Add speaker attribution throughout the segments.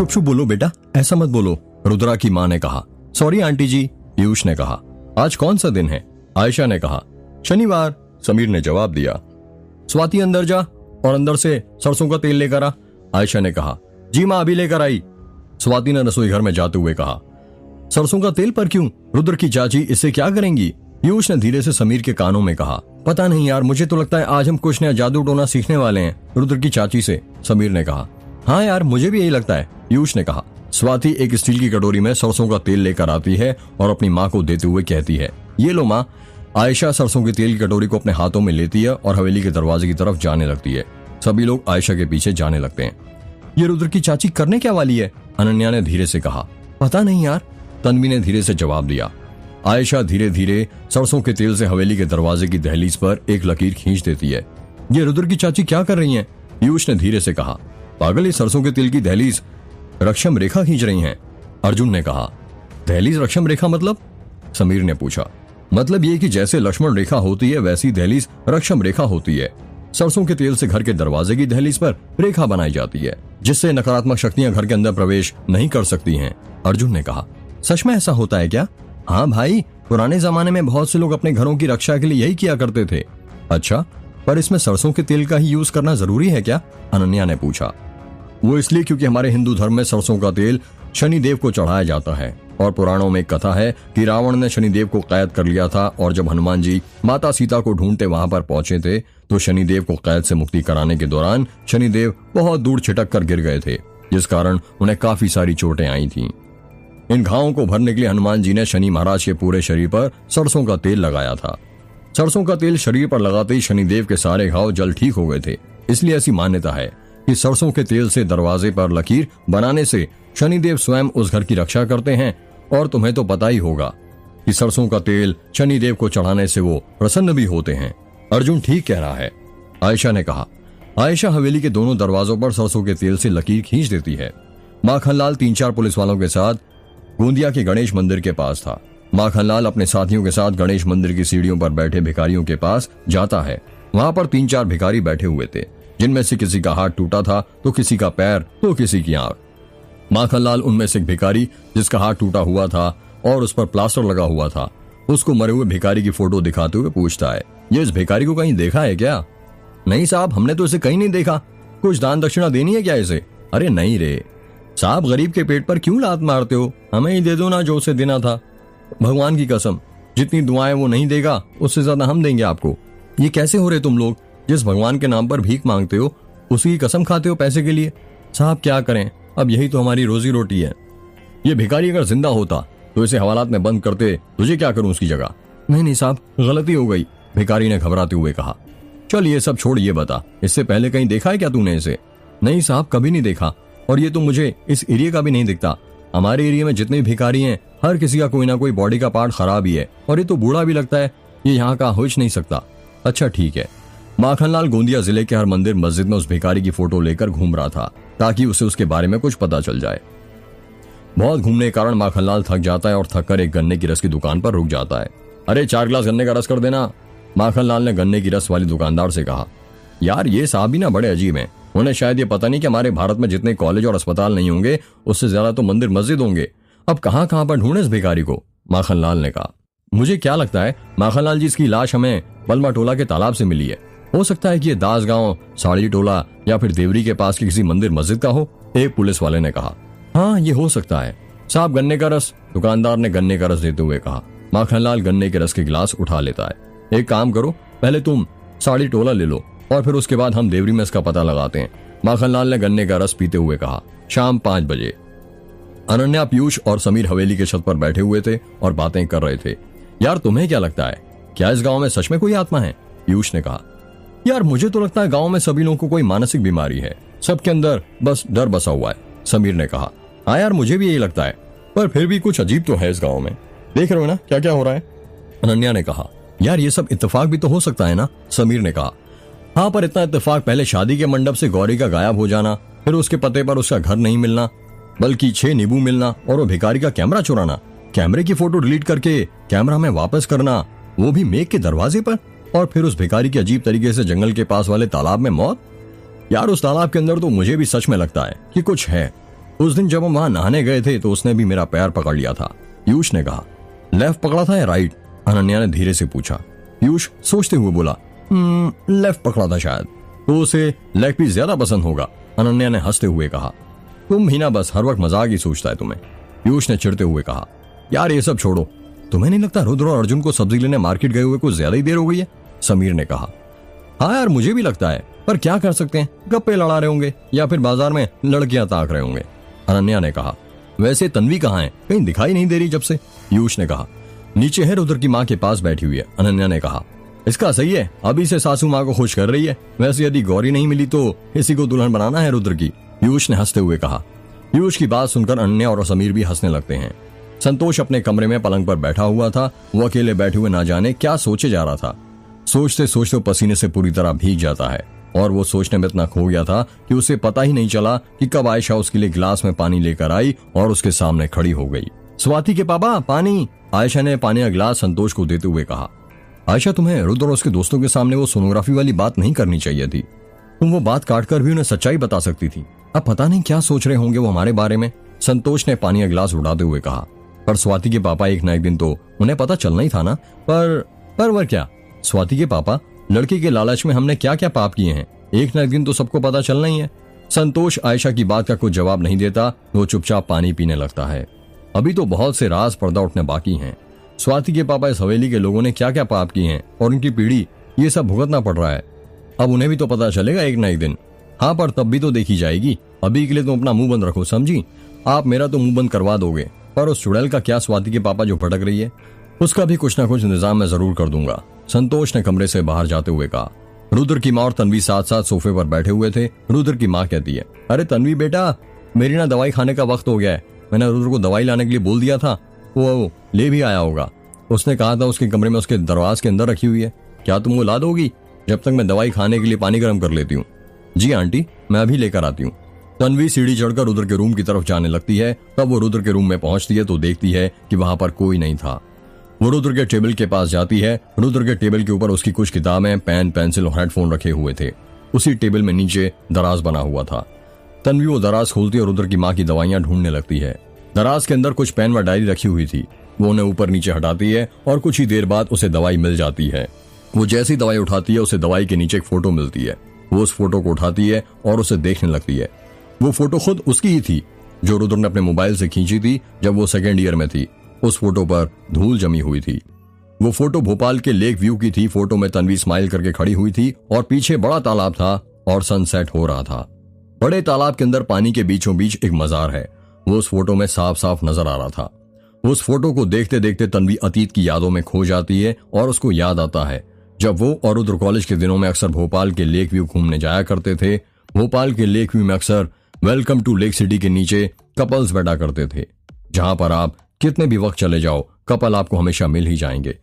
Speaker 1: शुभ शुभ बोलो बेटा, ऐसा मत बोलो, रुद्रा की माँ ने कहा। सॉरी आंटी जी, पीयूष ने कहा। आज कौन सा दिन है? आयशा ने कहा। शनिवार, समीर ने जवाब दिया। स्वाति अंदर जा और अंदर से सरसों का तेल लेकर आ, आयशा ने कहा। जी माँ, अभी लेकर आई, स्वाति ने रसोई घर में जाते हुए कहा। सरसों का तेल पर क्यों? रुद्र की चाची इससे क्या करेंगी? पीयूष ने धीरे से समीर के कानों में कहा। पता नहीं यार, मुझे तो लगता है आज हम कुछ नया जादू टोना सीखने वाले हैं रुद्र की चाची से, समीर ने कहा। हाँ यार, मुझे भी यही लगता है, पीयूष ने कहा। स्वाति एक स्टील की कटोरी में सरसों का तेल लेकर आती है और अपनी माँ को देते हुए कहती है, ये लो माँ। आयशा सरसों के तेल की कटोरी को अपने हाथों में लेती है और हवेली के दरवाजे की तरफ जाने लगती है। सभी लोग आयशा के पीछे जाने लगते हैं। ये रुद्र की चाची करने क्या वाली है? अनन्या ने धीरे से कहा। पता नहीं यार, तन्वी ने धीरे से जवाब दिया। आयशा धीरे धीरे सरसों के तेल से हवेली के दरवाजे की दहलीज पर एक लकीर खींच देती है। ये रुद्र की चाची क्या कर रही हैं? पीयूष ने धीरे से कहा। पागल, ये सरसों के तेल की दहलीज रक्षम रेखा खींच रही हैं, अर्जुन ने कहा। दहलीज रक्षम रेखा मतलब? समीर ने पूछा। मतलब ये कि जैसे लक्ष्मण रेखा होती है वैसी दहलीज रक्षम रेखा होती है। सरसों के तेल से घर के दरवाजे की दहलीज पर रेखा बनाई जाती है जिससे नकारात्मक शक्तियां घर के अंदर प्रवेश नहीं कर सकती हैं, अर्जुन ने कहा। सच में ऐसा होता है क्या? हाँ भाई, पुराने जमाने में बहुत से लोग अपने घरों की रक्षा के लिए यही किया करते थे। अच्छा, पर इसमें सरसों के तेल का ही यूज करना जरूरी है क्या? अनन्या ने पूछा। वो इसलिए क्योंकि हमारे हिंदू धर्म में सरसों का तेल शनिदेव को चढ़ाया जाता है और पुराणों में एक कथा है कि रावण ने शनिदेव को कैद कर लिया था और जब हनुमान जी माता सीता को ढूंढते वहां पर पहुंचे थे तो शनिदेव को कैद से मुक्ति कराने के दौरान शनिदेव बहुत दूर छिटक कर गिर गए थे, जिस कारण उन्हें काफी सारी चोटें आई थीं। इन घावों को भरने के लिए हनुमान जी ने शनि महाराज के पूरे शरीर पर सरसों का तेल लगाया था। सरसों का तेल शरीर पर लगाते ही शनिदेव के सारे घाव जल्द ठीक हो गए थे। इसलिए ऐसी मान्यता है कि सरसों के तेल से दरवाजे पर लकीर बनाने से शनिदेव स्वयं उस घर की रक्षा करते हैं। और तुम्हें तो पता ही होगा कि सरसों का तेल शनिदेव को चढ़ाने से वो प्रसन्न भी होते हैं। अर्जुन ठीक कह रहा है, आयशा ने कहा। आयशा हवेली के दोनों दरवाजों पर सरसों के तेल से लकीर खींच देती है। माखनलाल 3-4 पुलिस वालों के साथ गोंदिया के गणेश मंदिर के पास था। माखनलाल अपने साथियों के साथ गणेश मंदिर की सीढ़ियों पर बैठे भिखारियों के पास जाता है। वहां पर 3-4 भिखारी बैठे हुए थे, जिनमें से किसी का हाथ टूटा था तो किसी का पैर तो किसी की आंख। माखनलाल उनमें से एक भिखारी जिसका हाथ टूटा हुआ था और उस पर प्लास्टर लगा हुआ था, उसको मरे हुए भिखारी की फोटो दिखाते हुए पूछता है, ये इस भिखारी को कहीं देखा है क्या? नहीं साहब, हमने तो इसे कहीं नहीं देखा। कुछ दान दक्षिणा देनी है क्या इसे? अरे नहीं रे साहब, गरीब के पेट पर क्यों लात मारते हो? हमें ही दे दो ना जो उसे देना था। भगवान की कसम, जितनी दुआएं वो नहीं देगा उससे ज्यादा हम देंगे आपको। ये कैसे हो रहे तुम लोग? जिस भगवान के नाम पर भीख मांगते हो उसी की कसम खाते हो पैसे के लिए। साहब क्या करें, अब यही तो हमारी रोजी रोटी है। ये भिखारी अगर जिंदा होता तो इसे हवालात में बंद करते, तुझे क्या करूं उसकी जगह? नहीं साहब, गलती हो गई, भिखारी ने घबराते हुए कहा। चल ये सब छोड़, ये बता, इससे पहले कहीं देखा है क्या तूने इसे? नहीं साहब, कभी नहीं देखा, और ये तो मुझे इस एरिया का भी नहीं दिखता। हमारे एरिया में जितने भिखारी हैं हर किसी का कोई ना कोई बॉडी का पार्ट खराब ही है, और ये तो बूढ़ा भी लगता है, ये यहाँ का हो ही नहीं सकता। अच्छा ठीक है। माखनलाल गोंदिया जिले के हर मंदिर मस्जिद में उस भिखारी की फोटो लेकर घूम रहा था ताकि उसे उसके बारे में कुछ पता चल जाए। बहुत घूमने के कारण माखनलाल थक जाता है और थक कर एक गन्ने की रस की दुकान पर रुक जाता है। अरे 4 गिलास गन्ने का रस कर देना, माखनलाल ने गन्ने की रस वाली दुकानदार से कहा। यार ये साहब भी ना बड़े अजीब हैं, उन्हें शायद ये पता नहीं कि हमारे भारत में जितने कॉलेज और अस्पताल नहीं होंगे उससे ज्यादा तो मंदिर मस्जिद होंगे। अब कहाँ कहाँ पर ढूंढे इस भिखारी को? माखनलाल ने कहा। मुझे क्या लगता है माखनलाल जी, इसकी लाश हमें बलमा टोला के तालाब से मिली है। हो सकता है कि ये दास गांव, साड़ी टोला या फिर देवरी के पास के किसी मंदिर मस्जिद का हो, एक पुलिस वाले ने कहा। हाँ ये हो सकता है साहब, गन्ने का रस, दुकानदार ने गन्ने का रस देते हुए कहा। माखनलाल गन्ने के रस के गिलास उठा लेता है। एक काम करो, पहले तुम साड़ी टोला ले लो और फिर उसके बाद हम देवरी में इसका पता लगाते हैं, माखनलाल ने गन्ने का रस पीते हुए कहा। शाम 5 बजे अनन्या, पीयूष और समीर हवेली के छत पर बैठे हुए थे और बातें कर रहे थे। यार तुम्हें क्या लगता है, क्या इस गांव में सच में कोई आत्मा है? पीयूष ने कहा। यार मुझे तो लगता है गांव में सभी लोगों को कोई मानसिक बीमारी है, सबके अंदर बस डर बसा हुआ है, समीर ने कहा। हाँ यार मुझे भी यही लगता है, पर फिर भी कुछ अजीब तो है इस गांव में। देख रहे हो ना क्या क्या हो रहा है, अनन्या ने कहा। यार ये सब इत्तेफाक भी तो हो सकता है ना, समीर ने कहा। हाँ पर इतना इत्तेफाक, पहले शादी के मंडप से गौरी का गायब हो जाना, फिर उसके पते पर उसका घर नहीं मिलना, बल्कि 6 नींबू मिलना, और वो भिखारी का कैमरा चुराना, कैमरे की फोटो डिलीट करके कैमरा में वापस करना, वो भी मेघ के दरवाजे पर, और फिर उस भिखारी की अजीब तरीके से जंगल के पास वाले तालाब में मौत। यार उस तालाब के अंदर तो मुझे भी सच में लगता है कि कुछ है। उस दिन जब हम वहां नहाने गए थे तो उसने भी मेरा पैर पकड़ लिया था, पीयूष ने कहा। लेफ्ट पकड़ा था या राइट? अनन्या ने धीरे से पूछा। पीयूष सोचते हुए बोला, लेफ्ट पकड़ा था शायद। तो उसे लेग पीस ज्यादा पसंद होगा, अनन्या ने हंसते हुए कहा। तुम ही ना बस हर वक्त मजाक ही सोचता है तुम्हें, पीयूष ने चिढ़ते हुए कहा। यार ये सब छोड़ो, तुम्हें नहीं लगता रुद्र और अर्जुन को सब्जी लेने मार्केट गए हुए कुछ ज्यादा ही देर हो गई है? समीर ने कहा। हाँ यार मुझे भी लगता है, पर क्या कर सकते हैं, गप्पे लड़ा रहे होंगे या फिर बाजार में लड़कियां ताक रहे होंगे, अनन्या ने कहा। वैसे तन्वी कहाँ है, कहीं दिखाई नहीं दे रही जब से, पीयूष ने कहा। नीचे है, रुद्र की माँ के पास बैठी हुई है, अनन्या ने कहा। इसका सही है, अभी से सासू माँ को खुश कर रही है। वैसे यदि गौरी नहीं मिली तो इसी को दुल्हन बनाना है रुद्र की, पीयूष ने हंसते हुए कहा। पीयूष की बात सुनकर अनन्या और समीर भी हंसने लगते हैं। संतोष अपने कमरे में पलंग पर बैठा हुआ था। वो अकेले बैठे हुए ना जाने क्या सोचे जा रहा था। सोचते सोचते पसीने से पूरी तरह भीग जाता है और वो सोचने में इतना खो गया था कि उसे पता ही नहीं चला कि कब आयशा उसके लिए गिलास में पानी लेकर आई और उसके सामने खड़ी हो गई। स्वाति के पापा पानी, आयशा ने पानी का गिलास संतोष को देते हुए कहा। आयशा तुम्हें रुद्र और उसके दोस्तों के सामने वो सोनोग्राफी वाली बात नहीं करनी चाहिए थी। तुम वो बात काट कर भी उन्हें सच्चाई बता सकती थी। अब पता नहीं क्या सोच रहे होंगे वो हमारे बारे में, संतोष ने पानी का गिलास उड़ाते हुए कहा। पर स्वाति के पापा एक ना एक दिन तो उन्हें पता चलना ही था ना। पर वह क्या, स्वाति के पापा, लड़की के लालच में हमने क्या क्या पाप किए हैं, एक ना एक दिन तो सबको पता चलना ही है। संतोष आयशा की बात का कोई जवाब नहीं देता, वो चुपचाप पानी पीने लगता है। अभी तो बहुत से राज पर्दा उठने बाकी हैं। स्वाति के पापा इस हवेली के लोगों ने क्या क्या पाप किए हैं और उनकी पीढ़ी ये सब भुगतना पड़ रहा है। अब उन्हें भी तो पता चलेगा एक ना एक दिन। हाँ पर तब भी तो देखी जाएगी। अभी के लिए तुम अपना मुंह बंद रखो, समझी? आप मेरा तो मुंह बंद करवा दोगे, पर उस चुड़ैल का क्या, स्वाति के पापा जो भटक रही है, उसका भी कुछ ना कुछ इंतजाम मैं जरूर कर दूंगा, संतोष ने कमरे से बाहर जाते हुए कहा। रुद्र की माँ और तन्वी साथ साथ सोफे पर बैठे हुए थे। रुद्र की माँ कहती है, अरे तन्वी बेटा, मेरी ना दवाई खाने का वक्त हो गया है। मैंने रुद्र को दवाई लाने के लिए बोल दिया था, वो ले भी आया होगा। उसने कहा था उसके कमरे में उसके दरवाजे के अंदर रखी हुई है। क्या तुम वो ला दोगी जब तक मैं दवाई खाने के लिए पानी गर्म कर लेती हूँ? जी आंटी, मैं अभी लेकर आती हूँ। तन्वी सीढ़ी चढ़कर रुद्र के रूम की तरफ जाने लगती है। तब वो रुद्र के रूम में पहुंचती है तो देखती है कि वहां पर कोई नहीं था। वो रुद्र के टेबल के पास जाती है। रुद्र के टेबल के ऊपर उसकी कुछ किताबें, पेन, पेंसिल और हेडफोन रखे हुए थे। उसी टेबल में नीचे दराज बना हुआ था। तन्वी वो दराज खोलती है और रुद्र की माँ की दवाइयां ढूंढने लगती है। दराज के अंदर कुछ पेन व डायरी रखी हुई थी। वो उन्हें ऊपर नीचे हटाती है और कुछ ही देर बाद उसे दवाई मिल जाती है। वो जैसी दवाई उठाती है उसे दवाई के नीचे एक फोटो मिलती है। वो उस फोटो को उठाती है और उसे देखने लगती है। वो फोटो खुद उसकी ही थी जो रुद्र ने अपने मोबाइल से खींची थी जब वो सेकेंड ईयर में थी। उस फोटो पर धूल जमी हुई थी। वो फोटो भोपाल के लेक व्यू की थी। फोटो में तन्वी स्माइल करके खड़ी हुई थी और पीछे बड़ा तालाब था और सनसेट हो रहा था। बड़े तालाब के अंदर पानी के बीचों बीच एक मजार है। वो उस फोटो में साफ साफ नजर आ रहा था। उस फोटो को देखते देखते तन्वी अतीत की यादों में खो जाती है और उसको याद आता है जब वो और रुद्र कॉलेज के दिनों में अक्सर भोपाल के लेक व्यू घूमने जाया करते थे। भोपाल के लेक व्यू में अक्सर वेलकम टू लेक सिटी के नीचे कपल्स बैठा करते थे, जहां पर आप कितने भी वक्त चले जाओ कपल आपको हमेशा मिल ही जाएंगे।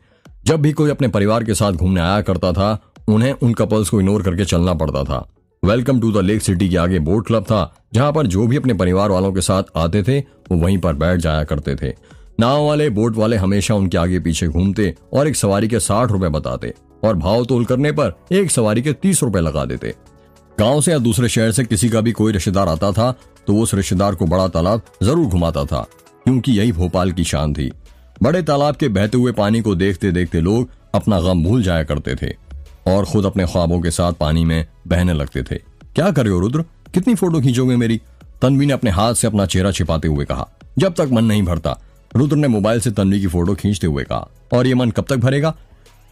Speaker 1: जब भी कोई अपने परिवार के साथ घूमने आया करता था उन्हें उन कपल्स को इग्नोर करके चलना पड़ता था। Welcome to the lake city के आगे बोट क्लब था जहां पर जो भी अपने परिवार वालों के साथ आते थे वो वहीं पर बैठ जाया करते थे। नाव वाले, बोट वाले हमेशा उनके आगे पीछे घूमते और एक सवारी के 60 रुपए बताते और भाव तोल करने पर एक सवारी के 30 रुपए लगा देते। गांव से या दूसरे शहर से किसी का भी कोई रिश्तेदार आता था तो उस रिश्तेदार को बड़ा तालाब जरूर घुमाता था, क्योंकि यही भोपाल की शान थी। बड़े तालाब के बहते हुए पानी को देखते देखते लोग अपना गम भूल जाया करते थे और खुद अपने ख्वाबों के साथ पानी में बहने लगते थे। क्या कर रहे हो रुद्र, कितनी फोटो खींचोगे मेरी? तन्वी ने अपने हाथ से अपना चेहरा छिपाते हुए कहा। जब तक मन नहीं भरता, रुद्र ने मोबाइल से तन्वी की फोटो खींचते हुए कहा। और ये मन कब तक भरेगा?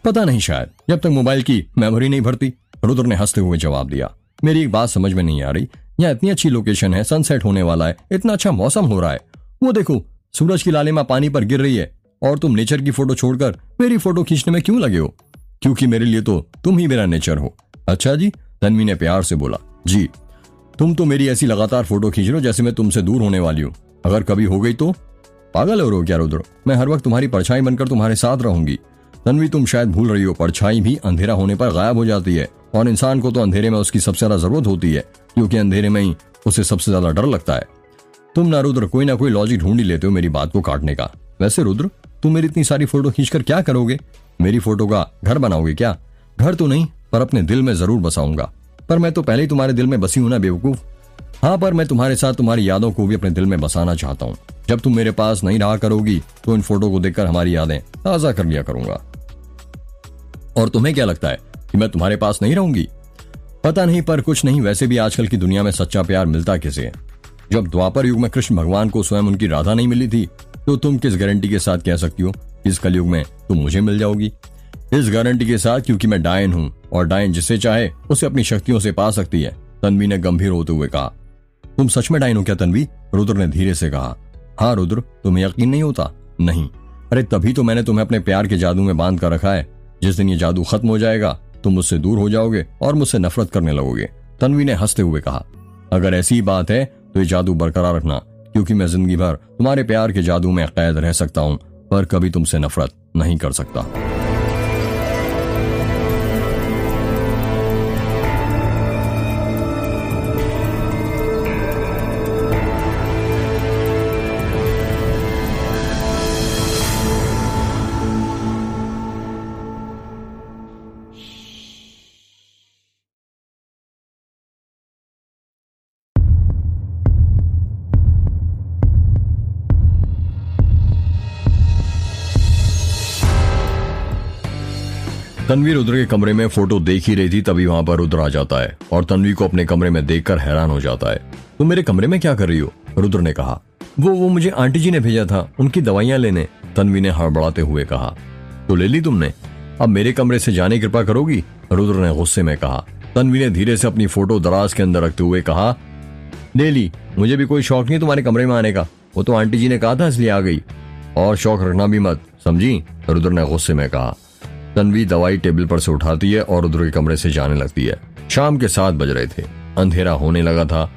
Speaker 1: पता नहीं, शायद जब तक मोबाइल की मेमोरी नहीं भरती, रुद्र ने हंसते हुए जवाब दिया। मेरी एक बात समझ में नहीं आ रही, यहाँ इतनी अच्छी लोकेशन है, सनसेट होने वाला है, इतना अच्छा मौसम हो रहा है, वो देखो सूरज की लालिमा पानी पर गिर रही है और तुम नेचर की फोटो छोड़कर मेरी फोटो खींचने में क्यों लगे हो? क्योंकि मेरे लिए तो तुम ही मेरा नेचर हो। अच्छा जी, तन्वी ने प्यार से बोला। जी, तुम तो मेरी ऐसी लगातार फोटो खींच रहे हो जैसे मैं तुमसे दूर होने वाली हूँ। अगर कभी हो गई तो? पागल हो रहे हो क्या रुद्र? मैं हर वक्त तुम्हारी परछाई बनकर तुम्हारे साथ रहूंगी। तन्वी, तुम शायद भूल रही हो, परछाई भी अंधेरा होने पर गायब हो जाती है और इंसान को तो अंधेरे में उसकी सबसे ज्यादा जरूरत होती है, क्योंकि अंधेरे में ही उसे सबसे ज्यादा डर लगता है। तुम ना रुद्र कोई ना कोई लॉजिक ढूंढ ही लेते हो मेरी बात को काटने का। वैसे रुद्र, तुम मेरी इतनी सारी फोटो खींचकर क्या करोगे? मेरी फोटो का घर बनाओगे क्या? घर तो नहीं, पर अपने दिल में जरूर बसाऊंगा। पर मैं तो पहले ही तुम्हारे दिल में बसी हूं ना बेवकूफ। हाँ, पर मैं तुम्हारे साथ तुम्हारी यादों को भी अपने दिल में बसाना चाहता हूँ। जब तुम मेरे पास नहीं रहा करोगी तो इन फोटो को देखकर हमारी यादें ताजा कर लिया करूंगा। और तुम्हें क्या लगता है कि मैं तुम्हारे पास नहीं रहूंगी? पता नहीं, पर कुछ नहीं। वैसे भी आजकल की दुनिया में सच्चा प्यार मिलता किसे है? जब द्वापर युग में कृष्ण भगवान को स्वयं उनकी राधा नहीं मिली थी, तो तुम किस गारंटी के साथ कह सकती हो इस कलयुग में तुम मुझे मिल जाओगी? इस गारंटी के साथ, क्योंकि मैं डायन हूं, और डायन जिसे चाहे उसे अपनी शक्तियों से पा सकती है। तन्वी ने गंभीर होते हुए कहा। तुम सच में डायन हो क्या तन्वी? रुद्र ने धीरे से कहा। हाँ रुद्र, तुम्हें यकीन नहीं होता? नहीं। अरे तभी तो मैंने तुम्हें अपने प्यार के जादू में बांध कर रखा है। जिस दिन ये जादू खत्म हो जाएगा तुम मुझसे दूर हो जाओगे और मुझसे नफरत करने लगोगे। तन्वी ने हंसते हुए कहा। अगर ऐसी बात है तो ये जादू बरकरार रखना, क्योंकि मैं जिंदगी भर तुम्हारे प्यार के जादू में कैद रह सकता हूँ, पर कभी तुमसे नफरत नहीं कर सकता। तन्वी रुद्र के कमरे में फोटो देख ही रही थी, तभी वहां पर रुद्र आ जाता है और तन्वी को अपने कमरे में देखकर हैरान हो जाता है। तुम मेरे कमरे में क्या कर रही हो? रुद्र ने कहा। वो मुझे आंटी जी ने भेजा था उनकी दवाइयां लेने, तन्वी ने हड़बड़ाते हुए कहा। तो ले ली तुमने? अब मेरे कमरे से जाने कृपा करोगी? रुद्र ने गुस्से में कहा। तन्वी ने धीरे से अपनी फोटो दराज के अंदर रखते हुए कहा, ले ली। मुझे भी कोई शौक नहीं तुम्हारे कमरे में आने का, वो तो आंटी जी ने कहा था इसलिए आ गई, और शौक रखना भी मत, समझी? रुद्र ने गुस्से में कहा। तन्वी दवाई टेबल पर से उठाती है और रुद्र के कमरे से जाने लगती है। शाम के 7 बज रहे थे, अंधेरा होने लगा था।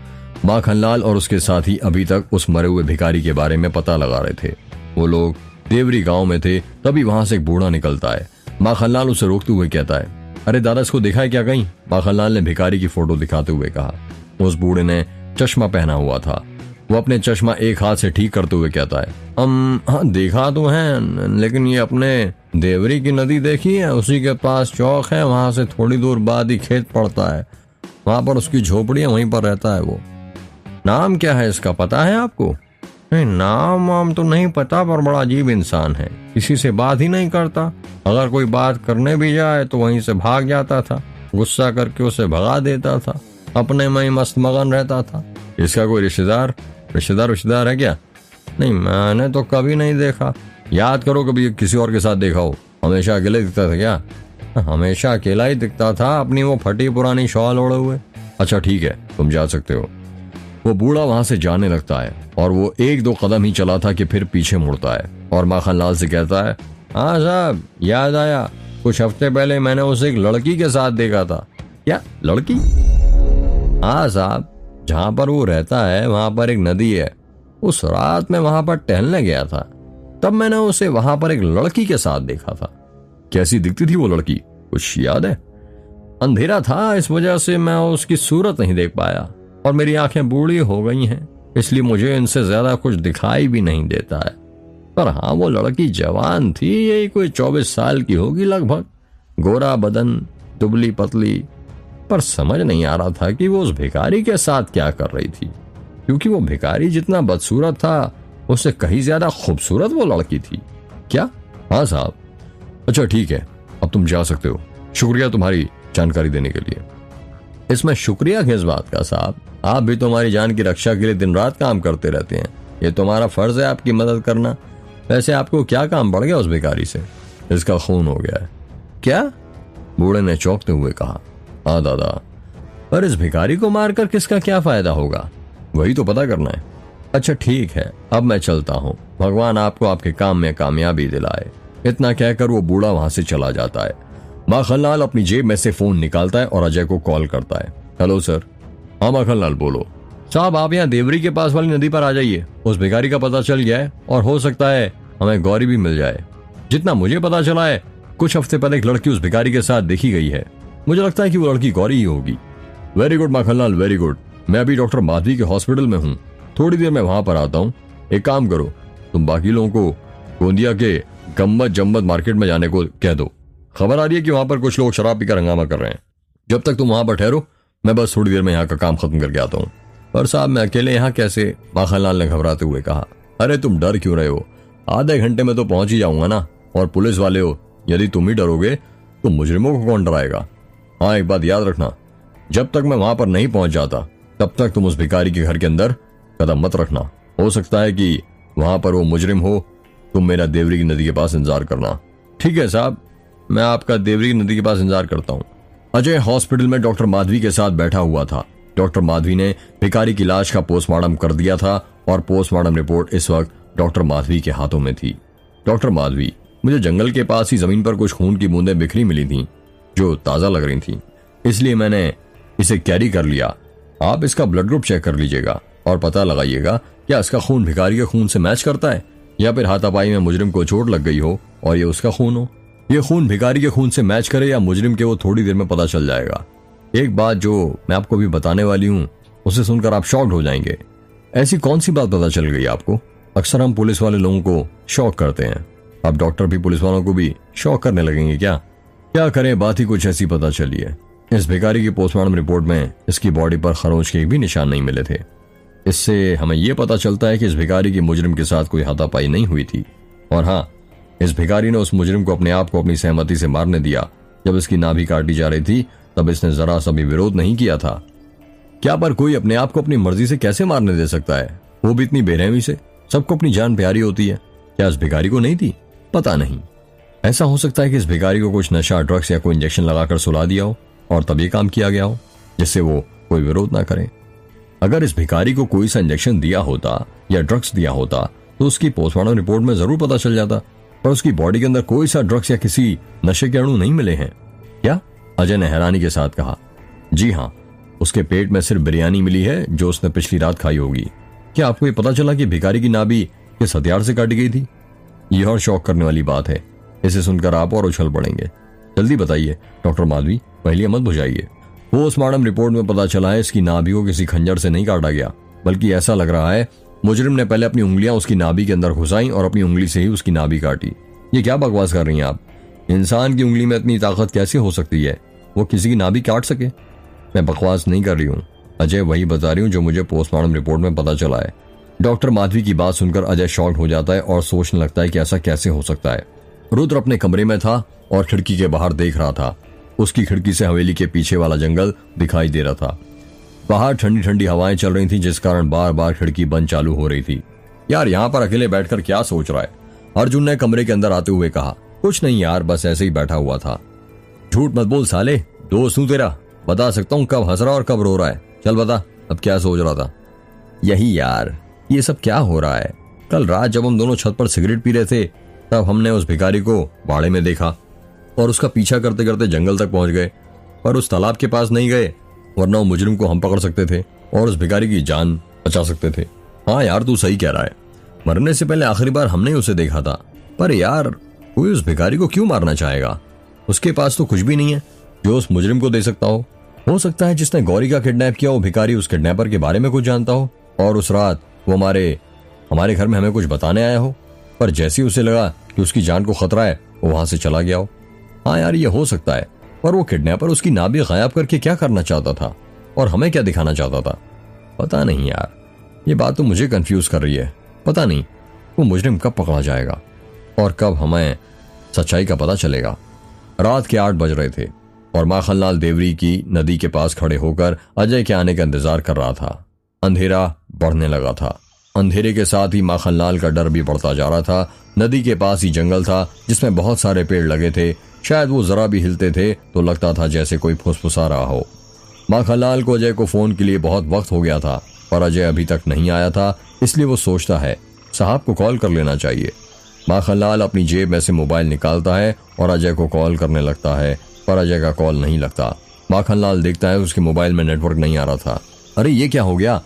Speaker 1: माखनलाल और उसके साथी अभी तक उस मरे हुए भिखारी के बारे में पता लगा रहे थे। वो लोग देवरी गांव में थे, तभी वहां से एक बूढ़ा निकलता है। माखनलाल उसे रोकते हुए कहता है, अरे दादा, इसको देखा है क्या कहीं? माखनलाल ने भिखारी की फोटो दिखाते हुए कहा। उस बूढ़े ने चश्मा पहना हुआ था। वो अपने चश्मा एक हाथ से ठीक करते हुए कहता है, हाँ देखा तो है, लेकिन ये अपने देवरी की नदी देखी है? उसी के पास चौक है, वहां से थोड़ी दूर बाद ही खेत पड़ता है, वहां पर उसकी झोपड़ी है, वहीं पर रहता है वो। नाम क्या है इसका, पता है आपको? नहीं, नाम तो नहीं पता, पर बड़ा अजीब इंसान है, किसी से बात ही नहीं करता। अगर कोई बात करने भी जाए तो वहीं से भाग जाता था, गुस्सा करके उसे भगा देता था, अपने में ही मस्त मगन रहता था। इसका कोई रिश्तेदार है क्या? नहीं, मैंने तो कभी नहीं देखा। याद करो कभी किसी और के साथ देखा हो। हमेशा अकेले दिखता था क्या? हमेशा अकेला ही दिखता था, अपनी वो फटी पुरानी शॉल ओढ़े हुए। अच्छा ठीक है, तुम जा सकते हो। वो बूढ़ा वहां से जाने लगता है और वो 1-2 कदम ही चला था कि फिर पीछे मुड़ता है और माखनलाल से कहता है, हाँ साहब, याद आया, कुछ हफ्ते पहले मैंने उसे एक लड़की के साथ देखा था। क्या लड़की? हाँ साहब, जहां पर वो रहता है वहां पर एक नदी है। उस रात में वहां पर टहलने गया था, तब मैंने उसे वहां पर एक लड़की के साथ देखा था। कैसी दिखती थी वो लड़की, कुछ याद है? अंधेरा था, इस वजह से मैं उसकी सूरत नहीं देख पाया, और मेरी आंखें बूढ़ी हो गई हैं, इसलिए मुझे इनसे ज्यादा कुछ दिखाई भी नहीं देता है। पर हाँ, वो लड़की जवान थी, यही कोई 24 साल की होगी लगभग, गोरा बदन, दुबली पतली, पर समझ नहीं आ रहा था कि वो उस भिखारी के साथ क्या कर रही थी, क्योंकि वो भिखारी जितना बदसूरत था उससे कहीं ज्यादा खूबसूरत वो लड़की थी। क्या? हाँ साहब। अच्छा ठीक है, अब तुम जा सकते हो। शुक्रिया तुम्हारी जानकारी देने के लिए। इसमें शुक्रिया किस बात का साहब, आप भी तो हमारी जान की रक्षा के लिए दिन रात काम करते रहते हैं, ये तुम्हारा फर्ज है आपकी मदद करना। वैसे आपको क्या काम पड़ गया उस भिखारी से? इसका खून हो गया है। क्या? बूढ़े ने चौंकते हुए कहा। हाँ दादा, पर इस भिखारी को मारकर किसका क्या फायदा होगा, वही तो पता करना है। अच्छा ठीक है, अब मैं चलता हूँ, भगवान आपको आपके काम में कामयाबी दिलाए। इतना कहकर वो बूढ़ा वहां से चला जाता है। माखनलाल अपनी जेब में से फोन निकालता है और अजय को कॉल करता है। Hello sir. हाँ माखनलाल बोलो। साहब, आप यहाँ देवरी के पास वाली नदी पर आ जाइए, उस भिखारी का पता चल गया है और हो सकता है हमें गौरी भी मिल जाए। जितना मुझे पता चला है, कुछ हफ्ते पहले एक लड़की उस भिखारी के साथ देखी गई है, मुझे लगता है कि वो लड़की गौरी ही होगी। Very good Makhanlal, very good. मैं अभी डॉक्टर माधवी के हॉस्पिटल में हूँ, थोड़ी देर में वहां पर आता हूँ। एक काम करो, तुम बाकी लोगों को गोंदिया के गम्बद जम्बद मार्केट में जाने को कह दो। खबर आ रही है कि वहां पर कुछ लोग शराब पीकर हंगामा कर रहे हैं। जब तक तुम वहां पर ठहरो, मैं बस थोड़ी देर में यहाँ का काम खत्म करके आता हूँ। पर साहब मैं अकेले यहाँ कैसे? माखनलाल ने घबराते हुए कहा। अरे तुम डर क्यों रहे हो? आधे घंटे में तो पहुंच ही जाऊंगा ना। और पुलिस वाले हो, यदि तुम ही डरोगे तो मुजरिमों को कौन डराएगा? हाँ, एक बात याद रखना, जब तक मैं वहां पर नहीं पहुंच जाता तब तक तुम उस भिखारी के घर के अंदर कदम मत रखना। हो सकता है कि वहां पर वो मुजरिम हो। तुम मेरा देवरी की नदी के पास इंतजार करना। ठीक है साहब, मैं आपका देवरी की नदी के पास इंतजार करता हूँ। अजय हॉस्पिटल में डॉक्टर माधवी के साथ बैठा हुआ था। डॉक्टर माधवी ने भिखारी की लाश का पोस्टमार्टम कर दिया था और पोस्टमार्टम रिपोर्ट इस वक्त डॉक्टर माधवी के हाथों में थी। डॉक्टर माधवी, मुझे जंगल के पास ही जमीन पर कुछ खून की बूंदें बिखरी मिली थीं जो ताजा लग रही थीं, इसलिए मैंने इसे कैरी कर लिया। आप इसका ब्लड ग्रुप चेक कर लीजिएगा और पता लगाइएगा क्या इसका खून भिखारी के खून से मैच करता है या फिर हाथापाई में मुजरिम को चोट लग गई हो और ये उसका खून हो। ये खून भिखारी के खून से मैच करे या मुजरिम के, वो थोड़ी देर में पता चल जाएगा। एक बात जो मैं आपको भी बताने वाली हूँ, उसे सुनकर आप शॉक्ड हो जाएंगे। ऐसी कौन सी बात पता चल गई आपको? अक्सर हम पुलिस वाले लोगों को शॉक करते हैं, अब डॉक्टर भी पुलिस वालों को भी शॉक करने लगेंगे क्या? क्या करें, बात ही कुछ ऐसी पता चली है। इस भिखारी की पोस्टमार्टम रिपोर्ट में इसकी बॉडी पर खरोंच के भी निशान नहीं मिले थे। इससे हमें यह पता चलता है कि इस भिखारी की मुजरिम के साथ कोई हाथापाई नहीं हुई थी। और हाँ, इस भिखारी ने उस मुजरिम को अपने आप को अपनी सहमति से मारने दिया। जब इसकी नाभि काटी जा रही थी तब इसने जरा सा भी विरोध नहीं किया था। क्या पर कोई अपने आप को अपनी मर्जी से कैसे मारने दे सकता है, वो भी इतनी बेरहमी से? सबको अपनी जान प्यारी होती है, क्या इस भिखारी को नहीं थी? पता नहीं। ऐसा हो सकता है कि इस भिखारी को कुछ नशा, ड्रग्स या कोई इंजेक्शन लगाकर सुला दिया हो और तब ये काम किया गया हो जिससे वो कोई विरोध ना करे। अगर इस भिखारी को कोई सा इंजेक्शन दिया होता या ड्रग्स दिया होता तो उसकी पोस्टमार्टम रिपोर्ट में जरूर पता चल जाता, पर उसकी बॉडी के अंदर कोई सा ड्रग्स या किसी नशे के अणु नहीं मिले हैं। क्या? अजय ने हैरानी के साथ कहा। जी हाँ, उसके पेट में सिर्फ बिरयानी मिली है जो उसने पिछली रात खाई होगी। क्या आपको ये पता चला कि भिखारी की नाभि किस हथियार से काटी गई थी? यह और शौक करने वाली बात है, इसे सुनकर आप और उछल पड़ेंगे। जल्दी बताइए डॉक्टर माधवी, पहले मत बुझाइए। पोस्टमार्टम रिपोर्ट में पता चला है इसकी नाभि को किसी खंजर से नहीं काटा गया, बल्कि ऐसा लग रहा है मुजरिम ने पहले अपनी उंगलियां उसकी नाभि के अंदर घुसाई और अपनी उंगली से ही उसकी नाभि काटी। ये क्या बकवास कर रही हैं आप? इंसान की उंगली में इतनी ताकत कैसे हो सकती है वो किसी की नाभि काट सके? मैं बकवास नहीं कर रही हूँ अजय, वही बता रही हूँ जो मुझे पोस्टमार्टम रिपोर्ट में पता चला है। डॉक्टर माधवी की बात सुनकर अजय शॉक्ड हो जाता है और सोचने लगता है कि ऐसा कैसे हो सकता है। रुद्र अपने कमरे में था और खिड़की के बाहर देख रहा था। उसकी खिड़की से हवेली के पीछे वाला जंगल दिखाई दे रहा था। बाहर ठंडी ठंडी हवाएं चल रही थी जिस कारण बार बार खिड़की बंद चालू हो रही थी। यार यहाँ पर अकेले बैठकर क्या सोच रहा है? अर्जुन ने कमरे के अंदर आते हुए कहा। कुछ नहीं यार, बस ऐसे ही बैठा हुआ था। झूठ मत बोल साले, दोस्त हूं तेरा, बता सकता हूँ कब हंस रहा और कब रो रहा है। चल बता, अब क्या सोच रहा था? यही यार, ये सब क्या हो रहा है? कल रात जब हम दोनों छत पर सिगरेट पी रहे थे तब हमने उस भिखारी को बाड़े में देखा और उसका पीछा करते करते जंगल तक पहुंच गए, पर उस तालाब के पास नहीं गए, वरना मुजरिम को हम पकड़ सकते थे और उस भिखारी की जान बचा सकते थे। हाँ यार, तू सही कह रहा है, मरने से पहले आखिरी बार हमने उसे देखा था। पर यार, कोई उस भिखारी को क्यों मारना चाहेगा? उसके पास तो कुछ भी नहीं है जो उस मुजरिम को दे सकता हो। हो सकता है जिसने गौरी का किडनैप किया वो भिखारी उस किडनैपर के बारे में कुछ जानता हो और उस रात वो हमारे घर में हमें कुछ बताने आया हो, पर जैसे ही उसे लगा कि उसकी जान को खतरा है वो वहां से चला गया हो। हाँ यार, ये हो सकता है, पर वो किडनैपर उसकी नाभि गायब करके क्या करना चाहता था और हमें क्या दिखाना चाहता था? पता नहीं यार, ये बात तो मुझे कंफ्यूज कर रही है। पता नहीं वो मुजरिम कब पकड़ा जाएगा और कब हमें सच्चाई का पता चलेगा। रात के 8 बज रहे थे और माखनलाल देवरी की नदी के पास खड़े होकर अजय के आने का इंतजार कर रहा था। अंधेरा बढ़ने लगा था। अंधेरे के साथ ही माखनलाल का डर भी बढ़ता जा रहा था। नदी के पास ही जंगल था जिसमें बहुत सारे पेड़ लगे थे। शायद वो जरा भी हिलते थे तो लगता था जैसे कोई फुसफुसा रहा हो। माखनलाल को अजय को फोन के लिए बहुत वक्त हो गया था, पर अजय अभी तक नहीं आया था, इसलिए वो सोचता है साहब को कॉल कर लेना चाहिए। माखनलाल अपनी जेब में से मोबाइल निकालता है और अजय को कॉल करने लगता है, पर अजय का कॉल नहीं लगता। माखनलाल देखता है उसके मोबाइल में नेटवर्क नहीं आ रहा था। अरे ये क्या हो गया,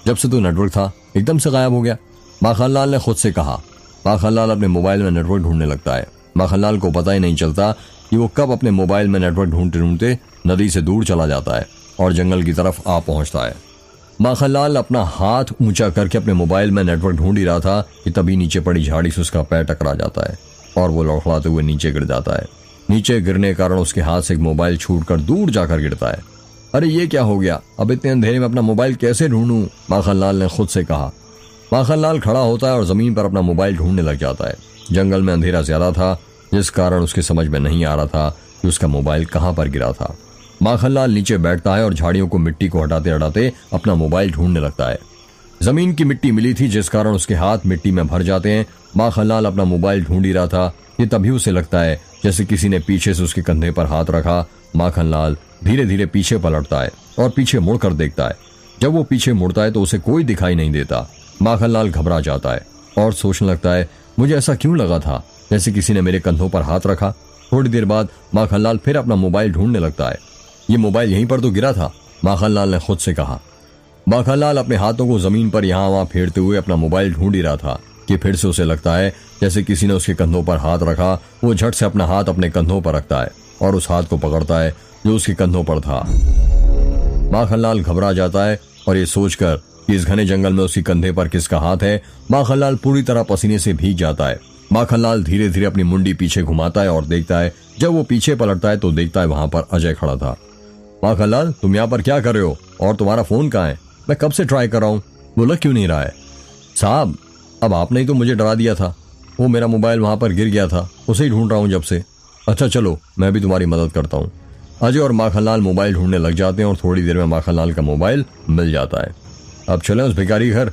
Speaker 1: जब से तो नेटवर्क था एकदम से गायब हो गया, माखनलाल ने खुद से कहा। माखनलाल अपने मोबाइल में नेटवर्क ढूंढने लगता है। माखनलाल को पता ही नहीं चलता कि वो कब अपने मोबाइल में नेटवर्क ढूंढते ढूंढते नदी से दूर चला जाता है और जंगल की तरफ आ पहुंचता है। माखनलाल अपना हाथ ऊंचा करके अपने मोबाइल में नेटवर्क ढूंढ ही रहा था कि तभी नीचे पड़ी झाड़ी से उसका पैर टकरा जाता है और वो लड़खड़ाते हुए नीचे गिर जाता है। नीचे गिरने के कारण उसके हाथ से एक मोबाइल छूटकर दूर जाकर गिरता है। अरे ये क्या हो गया, अब इतने अंधेरे में अपना मोबाइल कैसे ढूंढूं? माखनलाल ने खुद से कहा। माखनलाल खड़ा होता है और जमीन पर अपना मोबाइल ढूंढने लग जाता है। जंगल में अंधेरा ज्यादा था, जिस कारण उसके समझ में नहीं आ रहा था कि उसका मोबाइल कहाँ पर गिरा था। माखनलाल नीचे बैठता है और झाड़ियों को मिट्टी को हटाते हटाते अपना मोबाइल ढूंढने लगता है। जमीन की मिट्टी मिली थी, जिस कारण उसके हाथ मिट्टी में भर जाते हैं। माखनलाल अपना मोबाइल ढूंढ ही रहा था, ये तभी उसे लगता है जैसे किसी ने पीछे से उसके कंधे पर हाथ रखा। माखनलाल धीरे धीरे पीछे पलटता है और पीछे मुड़कर देखता है। जब वो पीछे मुड़ता है तो उसे कोई दिखाई नहीं देता। माखनलाल घबरा जाता है और सोचने लगता है, मुझे ऐसा क्यों लगा था जैसे किसी ने मेरे कंधों पर हाथ रखा। थोड़ी देर बाद माखनलाल फिर अपना मोबाइल ढूंढने लगता है। ये मोबाइल यहीं पर तो गिरा था, माखनलाल ने खुद से कहा। माखनलाल अपने हाथों को जमीन पर यहाँ वहां फेरते हुए अपना मोबाइल ढूंढ ही रहा था कि फिर से उसे लगता है जैसे किसी ने उसके कंधों पर हाथ रखा। वो झट से अपना हाथ अपने कंधों पर रखता है और उस हाथ को पकड़ता है जो उसके कंधों पर था। माखनलाल घबरा जाता है और ये सोचकर कि इस घने जंगल में उसके कंधे पर किसका हाथ है, माखनलाल पूरी तरह पसीने से भीग जाता है। माखनलाल धीरे धीरे अपनी मुंडी पीछे घुमाता है और देखता है। जब वो पीछे पलटता है तो देखता है वहां पर अजय खड़ा था। माखनलाल, तुम यहाँ पर क्या कर रहे हो और तुम्हारा फोन कहाँ है? मैं कब से ट्राई कर रहा हूँ, बोला क्यों नहीं रहा है? साहब, अब आपने ही तो मुझे डरा दिया था। वो मेरा मोबाइल वहां पर गिर गया था, उसे ही ढूंढ रहा हूँ जब से। अच्छा चलो, मैं भी तुम्हारी मदद करता हूँ। अजय और माखनलाल मोबाइल ढूंढने लग जाते हैं और थोड़ी देर में माखनलाल का मोबाइल मिल जाता है। अब चलें उस भिखारी घर,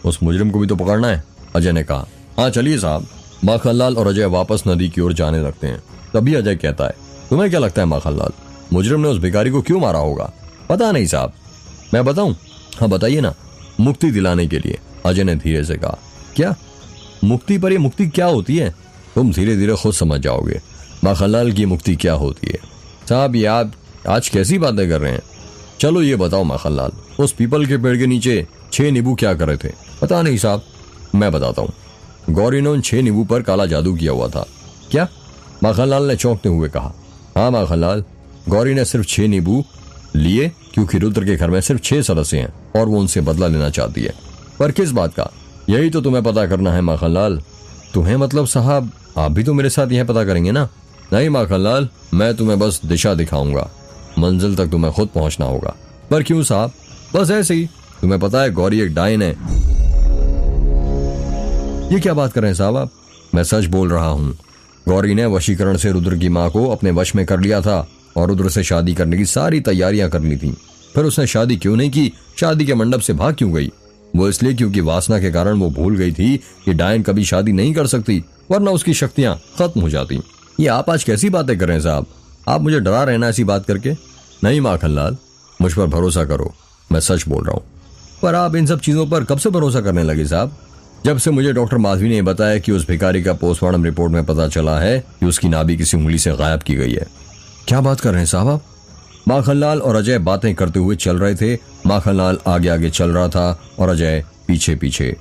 Speaker 1: उस मुजरिम को भी तो पकड़ना है, अजय ने कहा। हाँ चलिए साहब। माखनलाल और अजय वापस नदी की ओर जाने लगते हैं। तभी अजय कहता है, तुम्हें क्या लगता है माखनलाल, मुजरिम ने उस भिखारी को क्यों मारा होगा? पता नहीं साहब। मैं बताऊं? हाँ बताइए ना। मुक्ति दिलाने के लिए, अजय ने धीरे से कहा। क्या मुक्ति? पर ये मुक्ति क्या होती है? तुम धीरे धीरे खुद समझ जाओगे माखनलाल की मुक्ति क्या होती है। साहब, ये आप आज कैसी बातें कर रहे हैं? चलो ये बताओ माखनलाल, उस पीपल के पेड़ के नीचे 6 नींबू क्या कर रहे थे? पता नहीं साहब। मैं बताता हूँ। गौरी ने उन 6 नींबू पर काला जादू किया हुआ था। क्या? माखनलाल ने चौंकते हुए कहा। हाँ माखनलाल, गौरी ने सिर्फ 6 नींबू लिए क्योंकि रुद्र के घर में सिर्फ 6 सदस्य हैं और वो उनसे बदला लेना चाहती है। पर किस बात का? यही तो तुम्हें पता करना है माखनलाल। तुम्हें मतलब साहब, आप भी तो मेरे साथ यह पता करेंगे ना? नहीं माखनलाल, मैं तुम्हें बस दिशा दिखाऊंगा, मंजिल तक तुम्हें खुद पहुंचना होगा। पर क्यों साहब? बस ऐसे ही। तुम्हें पता है गौरी एक डायन है। ये क्या बात कर रहे हैं साहब आप? मैं सच बोल रहा हूँ। गौरी ने वशीकरण से रुद्र की माँ को अपने वश में कर लिया था और रुद्र से शादी करने की सारी तैयारियां कर ली थी। फिर उसने शादी क्यों नहीं की? शादी के मंडप से भाग क्यों गई? वो इसलिए क्योंकि वासना के कारण वो भूल गई थी कि डायन कभी शादी नहीं कर सकती, वरना उसकी शक्तियां खत्म हो जाती। ये आप आज कैसी बातें कर रहे हैं साहब? आप मुझे डरा रहे हैं ना ऐसी बात करके? नहीं माखनलाल, मुझ पर भरोसा करो, मैं सच बोल रहा हूँ। पर आप इन सब चीजों पर कब से भरोसा करने लगे साहब? जब से मुझे डॉक्टर माधवी ने बताया कि उस भिखारी का पोस्टमार्टम रिपोर्ट में पता चला है कि उसकी नाभि किसी उंगली से गायब की गई है। क्या बात कर रहे हैं साहब आप? माखनलाल और अजय बातें करते हुए चल रहे थे। माखनलाल आगे आगे चल रहा था और अजय पीछे पीछे।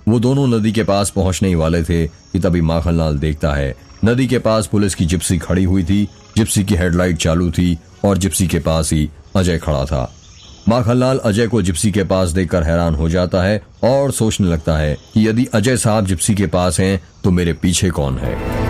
Speaker 1: वो दोनों नदी के पास पहुंचने ही वाले थे कि तभी माखनलाल देखता है नदी के पास पुलिस की जिप्सी खड़ी हुई थी। जिप्सी की हेडलाइट चालू थी और जिप्सी के पास ही अजय खड़ा था। माखनलाल अजय को जिप्सी के पास देखकर हैरान हो जाता है और सोचने लगता है कि यदि अजय साहब जिप्सी के पास हैं तो मेरे पीछे कौन है।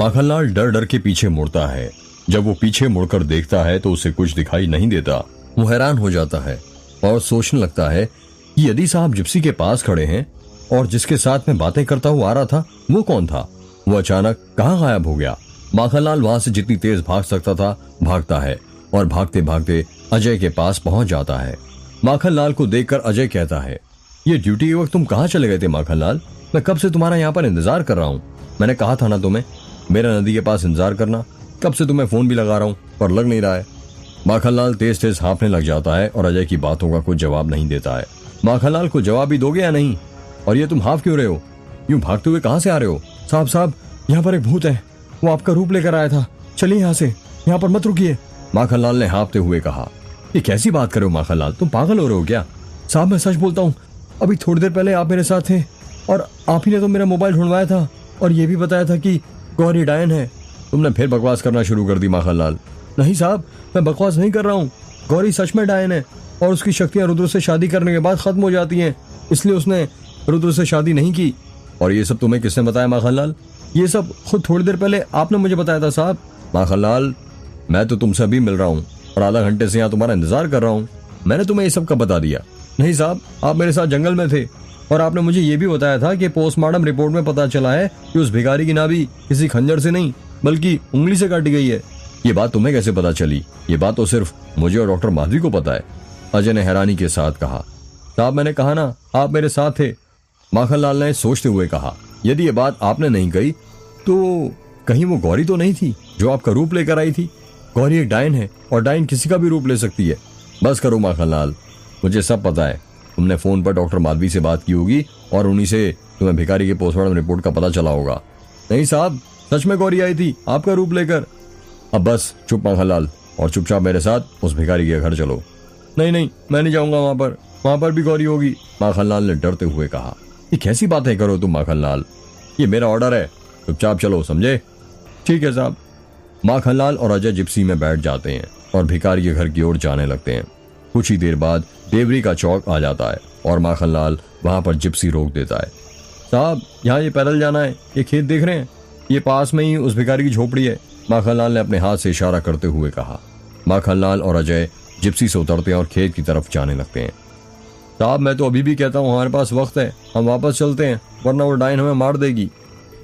Speaker 1: माखनलाल डर डर के पीछे मुड़ता है। जब वो पीछे मुड़कर देखता है तो उसे कुछ दिखाई नहीं देता। वो हैरान हो जाता है और सोचने लगता है कि यदि साहब जिप्सी के पास खड़े हैं और जिसके साथ में बातें करता हुआ आ रहा था वो कौन था? वो अचानक कहाँ गायब हो गया? माखनलाल वहां से जितनी तेज भाग सकता था भागता है और भागते भागते अजय के पास पहुंच जाता है। माखनलाल को देखकर अजय कहता है, ये ड्यूटी के वक्त तुम कहाँ चले गए थे माखनलाल? मैं कब से तुम्हारा यहाँ पर इंतजार कर रहा हूँ। मैंने कहा था ना तुम्हें मेरा नदी के पास इंतजार करना। कब से तुम्हें फोन भी लगा रहा हूँ पर लग नहीं रहा है। माखनलाल तेज तेज हाँफने लग जाता है और अजय की बातों का कोई जवाब नहीं देता है। माखनलाल को जवाब भी दोगे या नहीं? और ये तुम हाँफ क्यों रहे हो? यूं भागते हुए कहाँ से आ रहे हो? साहब साहब, यहाँ पर एक भूत है, वो आपका रूप लेकर आया था, चलिए यहाँ से। यहाँ पर मत रुकिए, माखनलाल ने हाँफते हुए कहा। ये कैसी बात कर रहे हो माखनलाल, तुम पागल हो रहे हो क्या? साहब मैं सच बोलता हूँ, अभी थोड़ी देर पहले आप मेरे साथ थे और आप ही ने तो मेरा मोबाइल ढूंढवाया था और ये भी बताया था कि गौरी डायन है। तुमने फिर बकवास करना शुरू कर दी माखनलाल। नहीं साहब, मैं बकवास नहीं कर रहा हूँ, गौरी सच में डायन है और उसकी शक्तियां रुद्र से शादी करने के बाद खत्म हो जाती हैं, इसलिए उसने रुद्र से शादी नहीं की। और ये सब तुम्हें किसने बताया माखनलाल? ये सब खुद थोड़ी देर पहले आपने मुझे बताया था साहब। माखनलाल, मैं तो तुमसे अभी मिल रहा हूँ और आधा घंटे से यहाँ तुम्हारा इंतजार कर रहा हूँ, मैंने तुम्हें ये सब कब बता दिया? नहीं साहब, आप मेरे साथ जंगल में थे और आपने मुझे ये भी बताया था कि पोस्टमार्टम रिपोर्ट में पता चला है कि उस भिखारी की नाभि किसी खंजर से नहीं बल्कि उंगली से काटी गई है। ये बात तुम्हें कैसे पता चली? ये बात तो सिर्फ मुझे और डॉक्टर माधवी को पता है, अजय ने हैरानी के साथ कहा। साहब मैंने कहा ना, आप मेरे साथ थे, माखनलाल ने सोचते हुए कहा। यदि ये बात आपने नहीं कही तो कहीं वो गौरी तो नहीं थी जो आपका रूप लेकर आई थी? गौरी एक डायन है और डायन किसी का भी रूप ले सकती है। बस करो माखनलाल, मुझे सब पता है। तुमने फोन पर डॉक्टर माधवी से बात की होगी और उन्हीं से तुम्हें भिखारी के पोस्टमार्टम रिपोर्ट का पता चला होगा। नहीं साहब, सच में गौरी आई थी आपका रूप लेकर। अब बस चुप माखनलाल और चुपचाप मेरे साथ उस भिखारी के घर चलो। नहीं नहीं, मैं नहीं जाऊंगा वहां पर भी गौरी होगी, माखनलाल ने डरते हुए कहा। ये कैसी बातें करो तुम माखनलाल, ये मेरा ऑर्डर है, चुपचाप चलो, समझे? ठीक है साहब। माखनलाल और अजय जिप्सी में बैठ जाते हैं और भिखारी के घर की ओर जाने लगते हैं। कुछ ही देर बाद देवरी का चौक आ जाता है और माखनलाल वहां पर जिप्सी रोक देता है। साहब यहाँ ये पैदल जाना है, ये खेत देख रहे हैं, ये पास में ही उस भिखारी की झोपड़ी है, माखनलाल ने अपने हाथ से इशारा करते हुए कहा। माखनलाल और अजय जिप्सी से उतरते हैं और खेत की तरफ जाने लगते हैं। साहब मैं तो अभी भी कहता हूँ हमारे पास वक्त है, हम वापस चलते हैं, वरना वो डायन हमें मार देगी।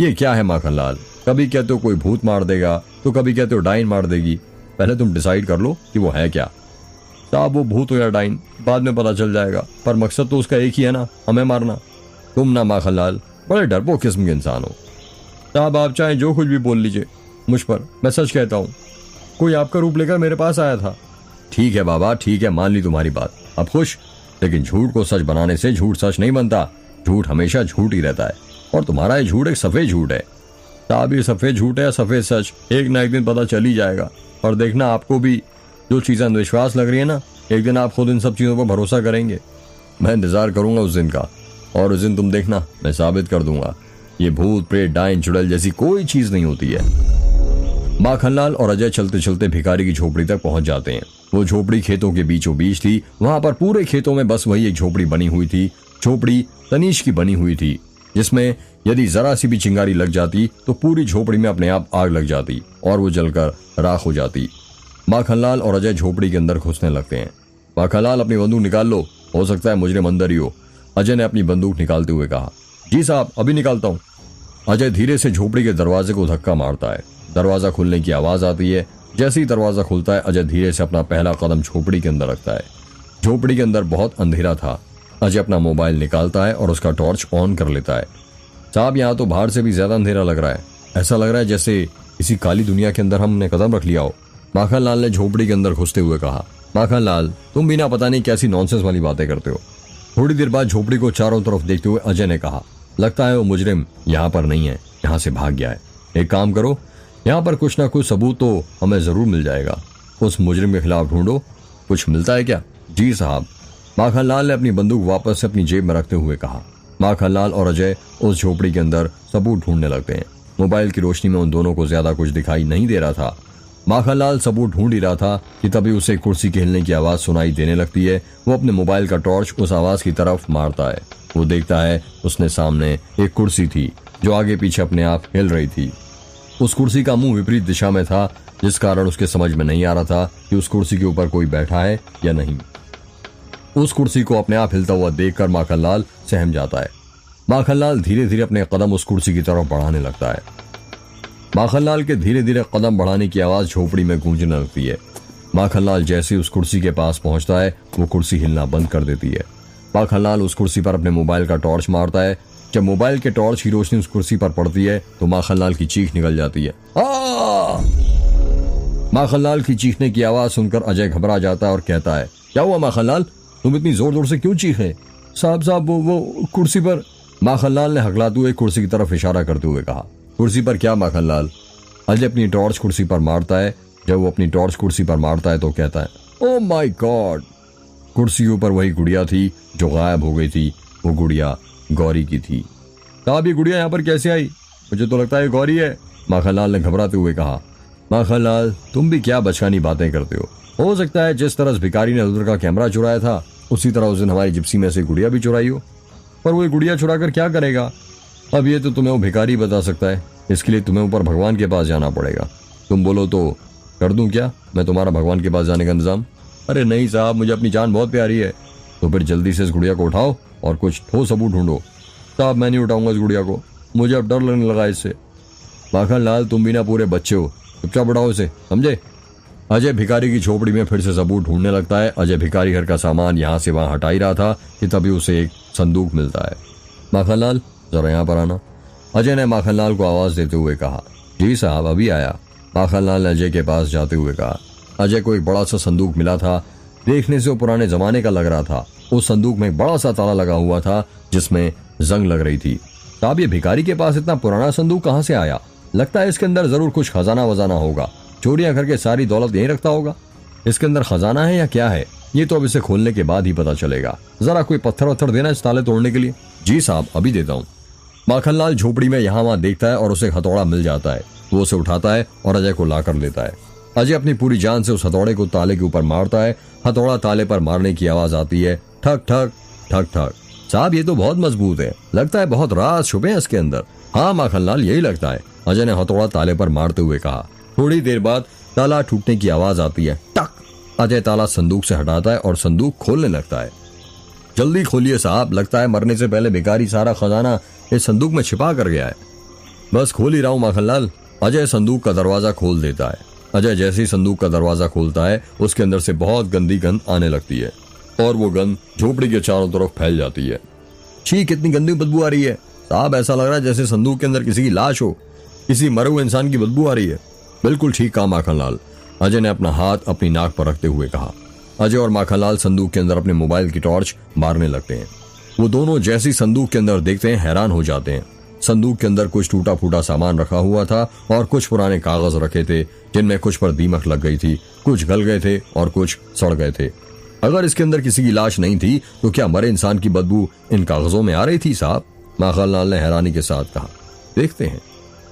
Speaker 1: ये क्या है माखनलाल, कभी कहते हो कोई भूत मार देगा तो कभी कहते हो डायन मार देगी, पहले तुम डिसाइड कर लो कि वो है क्या। साहब वो भूत हो या डायन बाद में पता चल जाएगा, पर मकसद तो उसका एक ही है ना, हमें मारना। तुम ना माखनलाल बड़े डरपोक किस्म के इंसान हो। साहब आप चाहे जो कुछ भी बोल लीजिए मुझ पर, मैं सच कहता हूँ, कोई आपका रूप लेकर मेरे पास आया था। ठीक है बाबा, ठीक है, मान ली तुम्हारी बात, अब खुश। लेकिन झूठ को सच बनाने से झूठ सच नहीं बनता, झूठ हमेशा झूठ ही रहता है और तुम्हारा ये झूठ एक सफेद झूठ है। साहब ये सफेद झूठ है या सफेद सच, एक ना एक दिन पता चल ही जाएगा। और देखना आपको भी जो चीजें अंधविश्वास लग रही है ना, एक दिन आप खुद इन सब चीजों पर भरोसा करेंगे। मैं इंतजार करूंगा उस दिन का, और उस दिन तुम देखना मैं साबित कर दूंगा ये भूत प्रेत डायन चुड़ैल जैसी कोई चीज नहीं होती है। माखनलाल और अजय चलते चलते भिखारी की झोपड़ी तक पहुंच जाते हैं। वो झोपड़ी खेतों के बीचों बीच थी, वहां पर पूरे खेतों में बस वही एक झोपड़ी बनी हुई थी। झोपड़ी तनीश की बनी हुई थी, जिसमें यदि जरा सी भी चिंगारी लग जाती तो पूरी झोपड़ी में अपने आप आग लग जाती और वो जलकर राख हो जाती। माखनलाल और अजय झोपड़ी के अंदर घुसने लगते हैं। माखनलाल अपनी बंदूक निकाल लो, हो सकता है मुजरिम अंदर ही हो, अजय ने अपनी बंदूक निकालते हुए कहा। जी साहब अभी निकालता हूँ। अजय धीरे से झोपड़ी के दरवाजे को धक्का मारता है, दरवाजा खुलने की आवाज आती है। जैसे ही दरवाजा खुलता है अजय धीरे से अपना पहला कदम झोपड़ी के अंदर रखता है। झोपड़ी के अंदर बहुत अंधेरा था। अजय अपना मोबाइल निकालता है और उसका टॉर्च ऑन कर लेता है। साहब यहाँ तो बाहर से भी ज्यादा अंधेरा लग रहा है, ऐसा लग रहा है जैसे किसी काली दुनिया के अंदर हमने कदम रख लिया हो, माखनलाल ने झोपड़ी के अंदर घुसते हुए कहा। माखनलाल तुम भी ना पता नहीं कैसी नॉनसेंस वाली बातें करते हो। थोड़ी देर बाद झोपड़ी को चारों तरफ देखते हुए अजय ने कहा, लगता है वो मुजरिम यहाँ पर नहीं है, यहाँ से भाग गया है। एक काम करो, यहाँ पर कुछ ना कुछ सबूत तो हमें जरूर मिल जाएगा, उस मुजरिम के खिलाफ ढूंढो, कुछ मिलता है क्या? जी साहब, माखनलाल ने अपनी बंदूक वापस से अपनी जेब में रखते हुए कहा। माखनलाल और अजय उस झोपड़ी के अंदर सबूत ढूंढने लगते हैं। मोबाइल की रोशनी में उन दोनों को ज्यादा कुछ दिखाई नहीं दे रहा था। माखनलाल सबूत ढूंढ ही रहा था कि तभी उसे कुर्सी के हिलने की आवाज सुनाई देने लगती है। वो अपने मोबाइल का टॉर्च उस आवाज की तरफ मारता है। वो देखता है उसने सामने एक कुर्सी थी जो आगे पीछे अपने आप हिल रही थी। उस कुर्सी का मुंह विपरीत दिशा में था, जिस कारण उसके समझ में नहीं आ रहा था कि उस कुर्सी के ऊपर कोई बैठा है या नहीं। उस कुर्सी को अपने आप हिलता हुआ देखकर माखनलाल सहम जाता है। माखनलाल धीरे धीरे अपने कदम उस कुर्सी की तरफ बढ़ाने लगता है। माखनलाल के धीरे धीरे कदम बढ़ाने की आवाज झोपड़ी में गूंजने लगती है। माखनलाल जैसे ही उस कुर्सी के पास पहुंचता है, वो कुर्सी हिलना बंद कर देती है। माखनलाल उस कुर्सी पर अपने मोबाइल का टॉर्च मारता है। जब मोबाइल के टॉर्च की रोशनी उस कुर्सी पर पड़ती है तो माखनलाल की चीख निकल जाती है। माखनलाल की चीखने की आवाज सुनकर अजय घबरा जाता है और कहता है, क्या हुआ माखनलाल, तुम इतनी जोर जोर से क्यों चीखे? साहब वो कुर्सी पर, माखनलाल ने हकलाते हुए कुर्सी की तरफ इशारा करते हुए कहा। कुर्सी पर क्या माखनलाल? अजय अपनी टॉर्च कुर्सी पर मारता है। जब वो अपनी टॉर्च कुर्सी पर मारता है तो कहता है, ओ माय गॉड। कुर्सी के ऊपर वही गुड़िया थी जो गायब हो गई थी। वो गुड़िया गौरी की थी। साहब, ये गुड़िया यहाँ पर कैसे आई? मुझे तो लगता है गौरी है, माखनलाल ने घबराते हुए कहा। माखनलाल, तुम भी क्या बचकानी बातें करते हो सकता है जिस तरह भिखारी ने रुद्र का कैमरा चुराया था उसी तरह उस दिन हमारी जिप्सी में से गुड़िया भी चुराई हो। पर वो गुड़िया चुरा कर क्या करेगा? अब ये तो तुम्हें वो भिखारी बता सकता है। इसके लिए तुम्हें ऊपर भगवान के पास जाना पड़ेगा। तुम बोलो तो कर दूं क्या मैं तुम्हारा भगवान के पास जाने का इंतजाम? अरे नहीं साहब, मुझे अपनी जान बहुत प्यारी है। तो फिर जल्दी से इस गुड़िया को उठाओ और कुछ ठोस सबूत ढूंढो। साहब, मैं नहीं उठाऊंगा इस गुड़िया को, मुझे अब डर लगने लगा इससे। माखनलाल, तुम भी ना पूरे बच्चे हो, चुपचाप उठाओ इसे, समझे? अजय भिखारी की झोपड़ी में फिर से सबूत ढूंढने लगता है। अजय भिखारी घर का सामान यहाँ से वहां हटा ही रहा था कि तभी उसे एक संदूक मिलता है। माखनलाल, जरा यहाँ पर आना। अजय ने माखनलाल को आवाज देते हुए कहा। जी साहब, अभी आया। माखनलाल ने अजय के पास जाते हुए कहा। अजय को एक बड़ा सा संदूक मिला था। देखने से वो पुराने जमाने का लग रहा था। उस संदूक में एक बड़ा सा ताला लगा हुआ था जिसमें जंग लग रही थी। साहब, ये भिखारी के पास इतना पुराना संदूक कहाँ से आया? लगता है इसके अंदर जरूर कुछ खजाना वजाना होगा। चोरियां करके सारी दौलत यहीं रखता होगा। इसके अंदर खजाना है या क्या है, ये तो अब इसे खोलने के बाद ही पता चलेगा। जरा कोई पत्थर वत्थर देना इस ताले तोड़ने के लिए। जी साहब, अभी देता हूँ। माखनलाल झोपड़ी में यहाँ वहां देखता है और उसे हथौड़ा मिल जाता है। वो उसे उठाता है और अजय को लाकर लेता है। अजय अपनी पूरी जान से उस हथौड़े को ताले के ऊपर मारता है। हथौड़ा ताले पर मारने की आवाज आती है, ठक ठक ठक ठक। साहब, ये तो बहुत मजबूत है, लगता है बहुत राज छुपे हैं इसके अंदर। हाँ माखनलाल, यही लगता है, अजय ने हथौड़ा ताले पर मारते हुए कहा। थोड़ी देर बाद ताला टूटने की आवाज आती है, टक। अजय ताला संदूक से हटाता है और संदूक खोलने लगता है। जल्दी खोलिए साहब, लगता है मरने से पहले भिखारी सारा खजाना इस संदूक में छिपा कर गया है। बस खोल ही रहा हूं माखनलाल। अजय संदूक का दरवाजा खोल देता है। अजय जैसे ही संदूक का दरवाजा खोलता है उसके अंदर से बहुत गंदी गंध आने लगती है और वो गंध झोपड़ी के चारों तरफ फैल जाती है। छी, कितनी गंदी बदबू आ रही है। साहब, ऐसा लग रहा है जैसे संदूक के अंदर किसी की लाश हो, किसी मरे हुए इंसान की बदबू आ रही है। बिल्कुल ठीक कहा माखनलाल, अजय ने अपना हाथ अपनी नाक पर रखते हुए कहा। अजय और माखनलाल संदूक के अंदर अपने मोबाइल की टॉर्च मारने लगते हैं। वो दोनों जैसी संदूक के अंदर देखते हैं हैरान हो जाते हैं। संदूक के अंदर कुछ टूटा फूटा सामान रखा हुआ था और कुछ पुराने कागज रखे थे जिनमें कुछ पर दीमक लग गई थी, कुछ गल गए थे और कुछ सड़ गए थे। अगर इसके अंदर किसी की लाश नहीं थी तो क्या मरे इंसान की बदबू इन कागजों में आ रही थी साहब? माखनलाल ने हैरानी के साथ कहा। देखते हैं।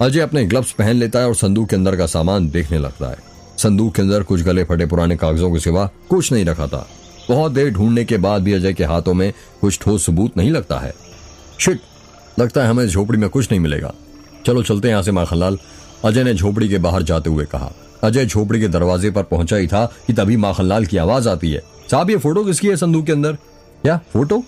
Speaker 1: अजय अपने ग्लव्स पहन लेता है और संदूक के अंदर का सामान देखने लगता है। संदूक के अंदर कुछ गले फटे पुराने कागजों के सिवा कुछ नहीं रखा था। बहुत देर ढूंढने के बाद भी अजय के हाथों में कुछ ठोस सबूत नहीं लगता है। शिट, लगता है हमें झोपड़ी में कुछ नहीं मिलेगा। चलो चलते हैं यहाँ से माखनलाल, अजय ने झोपड़ी के बाहर जाते हुए कहा। अजय झोपड़ी के दरवाजे पर पहुंचा ही था कि तभी माखनलाल की आवाज आती है। साहब, ये फोटो किसकी है संदूक के अंदर? क्या फोटो?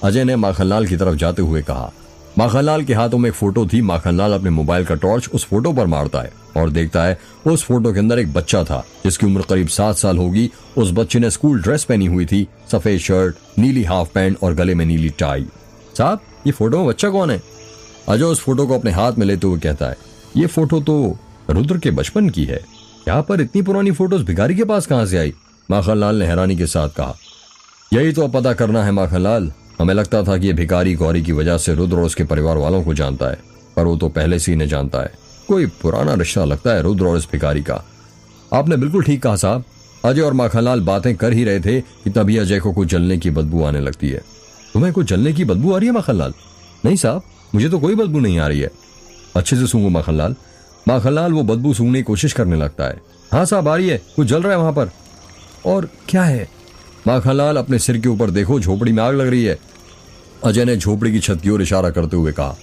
Speaker 1: अजय ने माखनलाल की तरफ जाते हुए कहा। माखनलाल के हाथों में एक फोटो थी। माखनलाल अपने मोबाइल का टॉर्च उस फोटो पर मारता है और देखता है उस फोटो के अंदर एक बच्चा था जिसकी उम्र करीब 7 साल होगी। उस बच्चे ने स्कूल ड्रेस पहनी हुई थी, सफेद शर्ट, नीली हाफ पैंट और गले में नीली टाई। साहब, ये फोटो में बच्चा कौन है? अजय उस फोटो को अपने हाथ में लेते हुए कहता है, ये फोटो तो रुद्र के बचपन की है। यहाँ पर इतनी पुरानी फोटोज भिखारी के पास कहाँ से आई? माखनलाल ने हैरानी के साथ कहा। यही तो पता करना है माखनलाल। हमें लगता था कि ये भिखारी गौरी की वजह से रुद्र और उसके परिवार वालों को जानता है, पर वो तो पहले से ही नहीं जानता है। कोई पुराना रिश्ता लगता है रुद्र और इस भिखारी का। आपने बिल्कुल ठीक कहा साहब। अजय और माखनलाल बातें कर ही रहे थे कि तभी अजय को कुछ जलने की बदबू आने लगती है। तुम्हें कुछ जलने की बदबू आ रही है माखनलाल? नहीं साहब, मुझे तो कोई बदबू नहीं आ रही है। अच्छे से सूंघो माखनलाल। माखनलाल वो बदबू सूंघने की कोशिश करने लगता है। हाँ साहब, आ रही है, कुछ जल रहा है वहां पर। और क्या है? माखनलाल, अपने सिर के ऊपर देखो, झोपड़ी में आग लग रही है। अजय ने झोपड़ी की छत की ओर इशारा करते हुए कहा।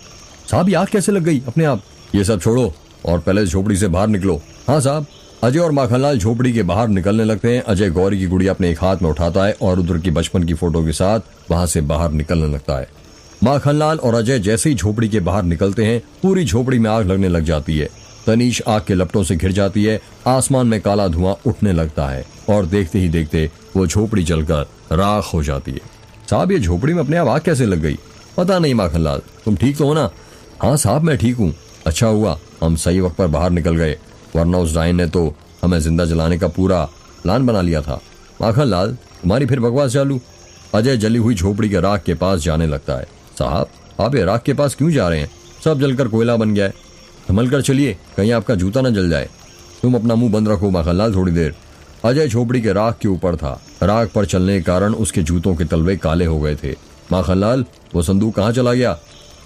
Speaker 1: साहब, ये आग कैसे लग गई अपने आप? ये सब छोड़ो और पहले झोपड़ी से बाहर निकलो। हाँ साहब। अजय और माखनलाल झोपड़ी के बाहर निकलने लगते हैं। अजय गौरी की गुड़िया अपने एक हाथ में उठाता है और रुद्र की बचपन की फोटो के साथ वहां से बाहर निकलने लगता है। माखनलाल और अजय जैसे ही झोपड़ी के बाहर निकलते हैं पूरी झोपड़ी में आग लगने लग जाती है। तनीश आग के लपटों से घिर जाती है। आसमान में काला धुआं उठने लगता है और देखते ही देखते वो झोपड़ी जलकर राख हो जाती है। साहब, ये झोपड़ी में अपने आप आग कैसे लग गई? पता नहीं माखनलाल, तुम ठीक तो हो ना? हाँ साहब, मैं ठीक हूँ। अच्छा हुआ हम सही वक्त पर बाहर निकल गए, वरना उस डायन ने तो हमें जिंदा जलाने का पूरा प्लान बना लिया था। माखनलाल, तुम्हारी फिर बकवास चालू। अजय जली हुई झोपड़ी के राख के पास जाने लगता है। साहब, आप ये राख के पास क्यों जा रहे हैं? सब जलकर कोयला बन गया है। संभल कर चलिए, कहीं आपका जूता न जल जाए। तुम अपना मुंह बंद रखो माखनलाल थोड़ी देर। अजय झोपड़ी के राख के ऊपर था। राख पर चलने के कारण उसके जूतों के तलवे काले हो गए थे। माखनलाल, वो संदूक कहाँ चला गया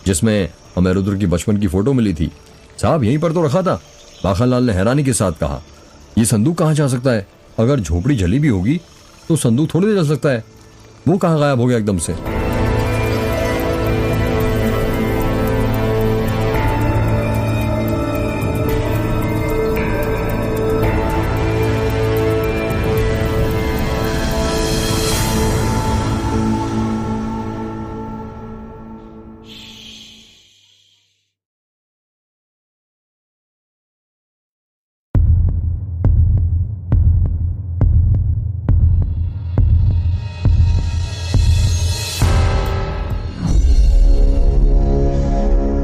Speaker 1: जिसमें हमें रुद्र की बचपन की फोटो मिली थी? साहब यहीं पर तो रखा था, माखनलाल ने हैरानी के साथ कहा। ये संदूक कहाँ जा सकता है? अगर झोपड़ी जली भी होगी तो संदूक थोड़ी देर जल सकता है। वो कहाँ गायब हो गया एकदम से?